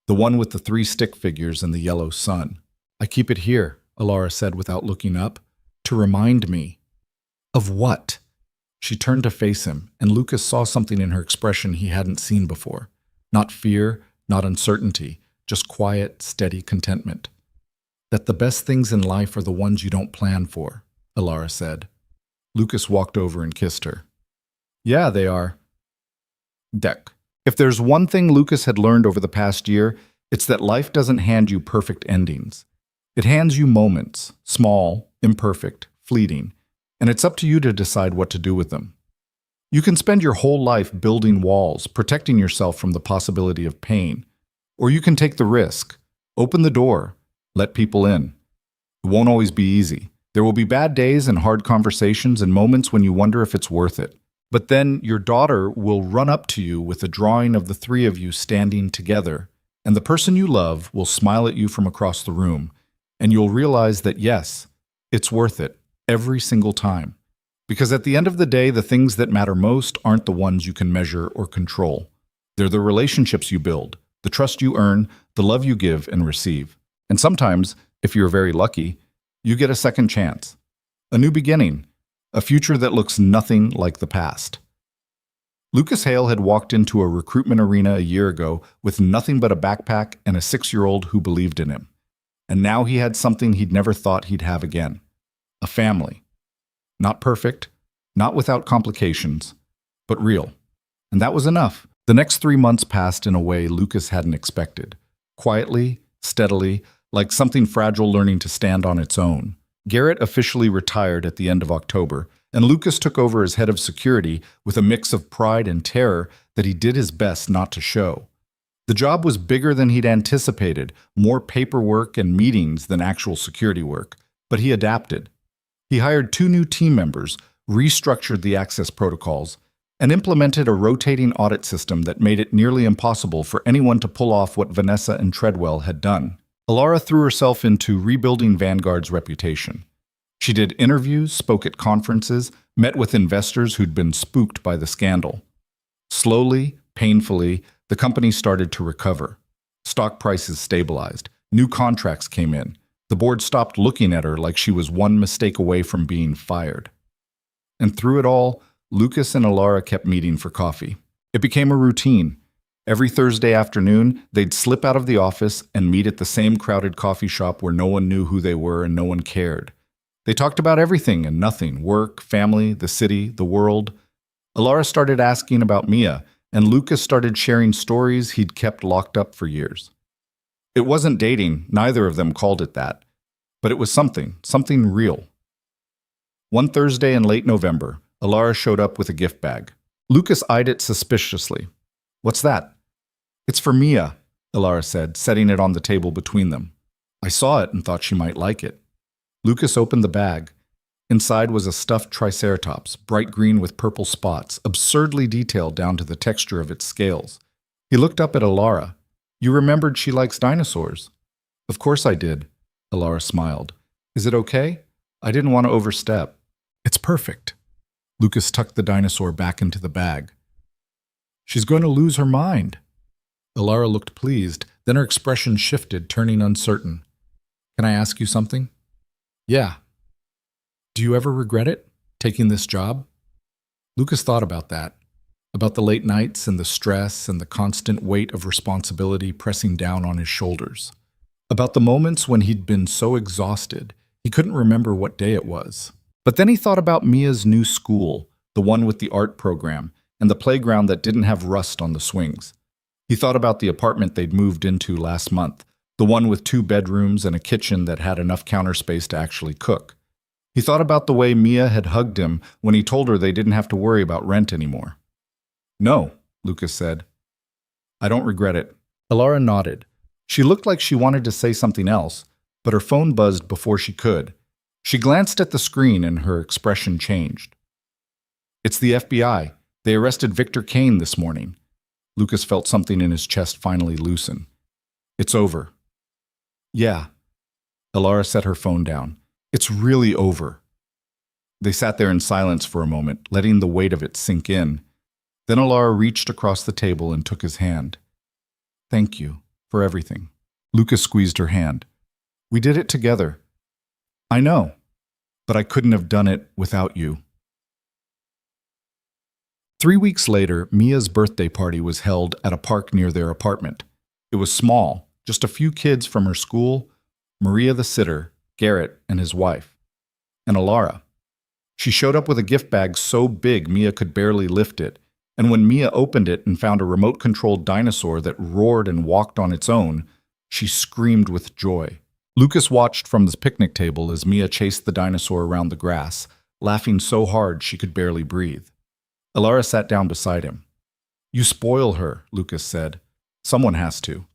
the one with the 3 stick figures and the yellow sun. I keep it here, Alara said without looking up, to remind me. Of what? She turned to face him, and Lucas saw something in her expression he hadn't seen before. Not fear, not uncertainty, just quiet, steady contentment. That the best things in life are the ones you don't plan for, Alara said. Lucas walked over and kissed her. Yeah, they are. Deck. If there's one thing Lucas had learned over the past year, it's that life doesn't hand you perfect endings. It hands you moments, small, imperfect, fleeting, and it's up to you to decide what to do with them. You can spend your whole life building walls, protecting yourself from the possibility of pain, or you can take the risk, open the door, let people in. It won't always be easy. There will be bad days and hard conversations and moments when you wonder if it's worth it. But then your daughter will run up to you with a drawing of the 3 of you standing together, and the person you love will smile at you from across the room, and you'll realize that yes, it's worth it every single time. Because at the end of the day, the things that matter most aren't the ones you can measure or control. They're the relationships you build, the trust you earn, the love you give and receive. And sometimes, if you're very lucky, you get a second chance, a new beginning, a future that looks nothing like the past. Lucas Hale had walked into a recruitment arena a year ago with nothing but a backpack and a 6-year-old who believed in him. And now he had something he'd never thought he'd have again. A family. Not perfect, not without complications, but real. And that was enough. The next 3 months passed in a way Lucas hadn't expected. Quietly, steadily, like something fragile learning to stand on its own. Garrett officially retired at the end of October, and Lucas took over as head of security with a mix of pride and terror that he did his best not to show. The job was bigger than he'd anticipated, more paperwork and meetings than actual security work, but he adapted. He hired 2 new team members, restructured the access protocols, and implemented a rotating audit system that made it nearly impossible for anyone to pull off what Vanessa and Treadwell had done. Alara threw herself into rebuilding Vanguard's reputation. She did interviews, spoke at conferences, met with investors who'd been spooked by the scandal. Slowly, painfully, the company started to recover. Stock prices stabilized. New contracts came in. The board stopped looking at her like she was one mistake away from being fired. And through it all, Lucas and Alara kept meeting for coffee. It became a routine. Every Thursday afternoon, they'd slip out of the office and meet at the same crowded coffee shop where no one knew who they were and no one cared. They talked about everything and nothing: work, family, the city, the world. Alara started asking about Mia, and Lucas started sharing stories he'd kept locked up for years. It wasn't dating, neither of them called it that, but it was something real. One Thursday in late November, Alara showed up with a gift bag. Lucas eyed it suspiciously. "What's that?" "It's for Mia," Alara said, setting it on the table between them. "I saw it and thought she might like it." Lucas opened the bag. Inside was a stuffed triceratops, bright green with purple spots, absurdly detailed down to the texture of its scales. He looked up at Alara. "You remembered she likes dinosaurs." "Of course I did," Alara smiled. "Is it okay? I didn't want to overstep." "It's perfect." Lucas tucked the dinosaur back into the bag. "She's going to lose her mind." Alara looked pleased, then her expression shifted, turning uncertain. "Can I ask you something?" "Yeah." "Do you ever regret it, taking this job?" Lucas thought about that, about the late nights and the stress and the constant weight of responsibility pressing down on his shoulders, about the moments when he'd been so exhausted he couldn't remember what day it was. But then he thought about Mia's new school, the one with the art program, and the playground that didn't have rust on the swings. He thought about the apartment they'd moved into last month, the one with 2 bedrooms and a kitchen that had enough counter space to actually cook. He thought about the way Mia had hugged him when he told her they didn't have to worry about rent anymore. "No," Lucas said. "I don't regret it." Alara nodded. She looked like she wanted to say something else, but her phone buzzed before she could. She glanced at the screen and her expression changed. "It's the FBI. They arrested Victor Kane this morning." Lucas felt something in his chest finally loosen. "It's over." "Yeah." Alara set her phone down. "It's really over." They sat there in silence for a moment, letting the weight of it sink in. Then Alara reached across the table and took his hand. "Thank you for everything." Lucas squeezed her hand. "We did it together." "I know, but I couldn't have done it without you." 3 weeks later, Mia's birthday party was held at a park near their apartment. It was small, just a few kids from her school, Maria the sitter, Garrett and his wife, and Alara. She showed up with a gift bag so big Mia could barely lift it, and when Mia opened it and found a remote-controlled dinosaur that roared and walked on its own, she screamed with joy. Lucas watched from the picnic table as Mia chased the dinosaur around the grass, laughing so hard she could barely breathe. Alara sat down beside him. "You spoil her," Lucas said. "Someone has to."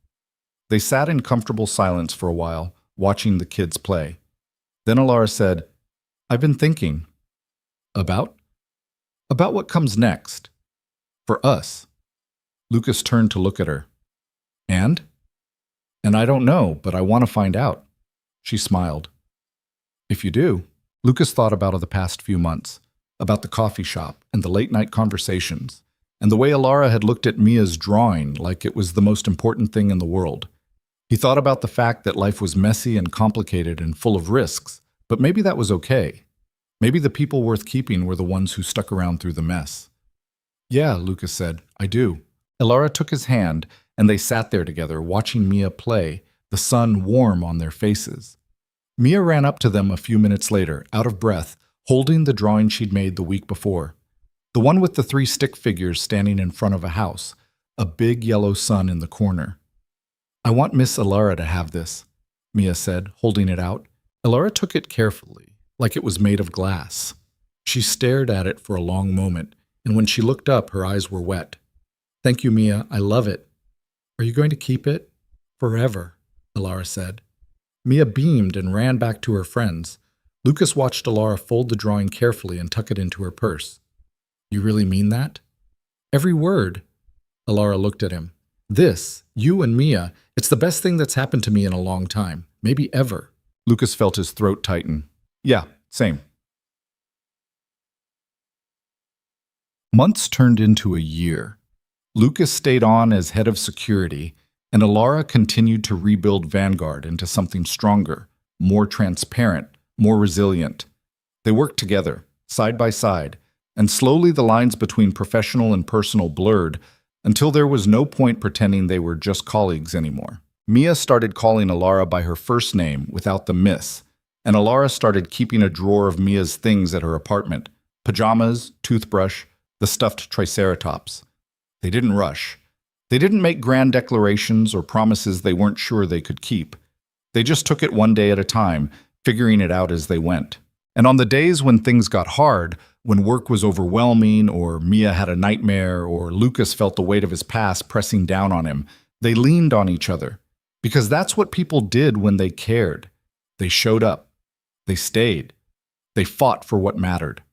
They sat in comfortable silence for a while, watching the kids play. Then Alara said, "I've been thinking." "About?" "About what comes next. For us." Lucas turned to look at her. "And?" "And I don't know, but I want to find out." She smiled. "If you do." Lucas thought about the past few months, about the coffee shop and the late-night conversations, and the way Alara had looked at Mia's drawing like it was the most important thing in the world. He thought about the fact that life was messy and complicated and full of risks, but maybe that was okay. Maybe the people worth keeping were the ones who stuck around through the mess. "Yeah," Lucas said, "I do." Alara took his hand, and they sat there together, watching Mia play, the sun warm on their faces. Mia ran up to them a few minutes later, out of breath, holding the drawing she'd made the week before. The one with the 3 stick figures standing in front of a house, a big yellow sun in the corner. "I want Miss Alara to have this," Mia said, holding it out. Alara took it carefully, like it was made of glass. She stared at it for a long moment, and when she looked up, her eyes were wet. "Thank you, Mia. I love it." "Are you going to keep it?" "Forever," Alara said. Mia beamed and ran back to her friends. Lucas watched Alara fold the drawing carefully and tuck it into her purse. "You really mean that?" "Every word." Alara looked at him. "This, you and Mia, it's the best thing that's happened to me in a long time, maybe ever." Lucas felt his throat tighten. "Yeah, same." Months turned into a year. Lucas stayed on as head of security, and Alara continued to rebuild Vanguard into something stronger, more transparent, more resilient. They worked together, side by side, and slowly the lines between professional and personal blurred until there was no point pretending they were just colleagues anymore. Mia started calling Alara by her first name without the miss, and Alara started keeping a drawer of Mia's things at her apartment: pajamas, toothbrush, the stuffed triceratops. They didn't rush. They didn't make grand declarations or promises they weren't sure they could keep. They just took it one day at a time, figuring it out as they went. And on the days when things got hard, when work was overwhelming, or Mia had a nightmare, or Lucas felt the weight of his past pressing down on him, they leaned on each other. Because that's what people did when they cared. They showed up. They stayed. They fought for what mattered.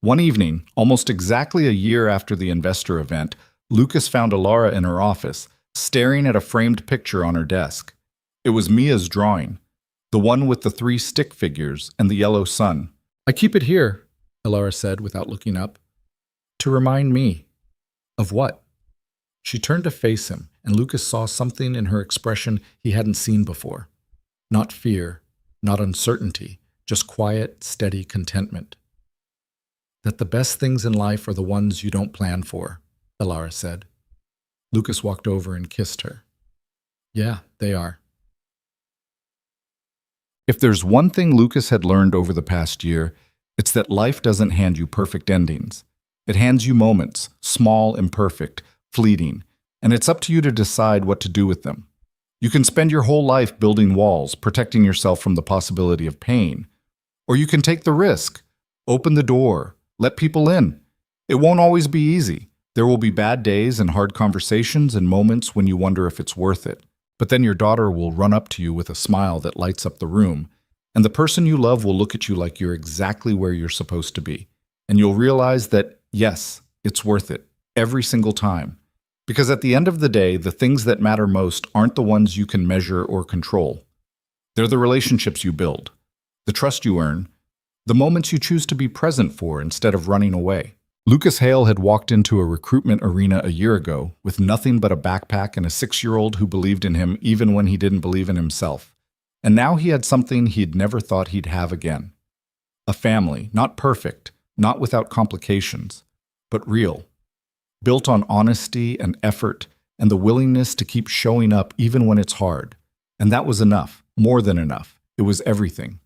One evening, almost exactly a year after the investor event, Lucas found Alara in her office, staring at a framed picture on her desk. It was Mia's drawing, the one with the 3 stick figures and the yellow sun. I keep it here, Alara said without looking up. To remind me. Of what? She turned to face him, and Lucas saw something in her expression he hadn't seen before. Not fear, not uncertainty, just quiet, steady contentment. That the best things in life are the ones you don't plan for, Alara said. Lucas walked over and kissed her. Yeah, they are. If there's one thing Lucas had learned over the past year, it's that life doesn't hand you perfect endings. It hands you moments, small, imperfect, fleeting, and it's up to you to decide what to do with them. You can spend your whole life building walls, protecting yourself from the possibility of pain. Or you can take the risk, open the door, let people in. It won't always be easy. There will be bad days and hard conversations and moments when you wonder if it's worth it. But then your daughter will run up to you with a smile that lights up the room, and the person you love will look at you like you're exactly where you're supposed to be. And you'll realize that, yes, it's worth it, every single time. Because at the end of the day, the things that matter most aren't the ones you can measure or control. They're the relationships you build, the trust you earn, the moments you choose to be present for instead of running away. Lucas Hale had walked into a recruitment arena a year ago with nothing but a backpack and a 6-year-old who believed in him even when he didn't believe in himself. And now he had something he'd never thought he'd have again. A family, not perfect, not without complications, but real. Built on honesty and effort and the willingness to keep showing up even when it's hard. And that was enough, more than enough. It was everything.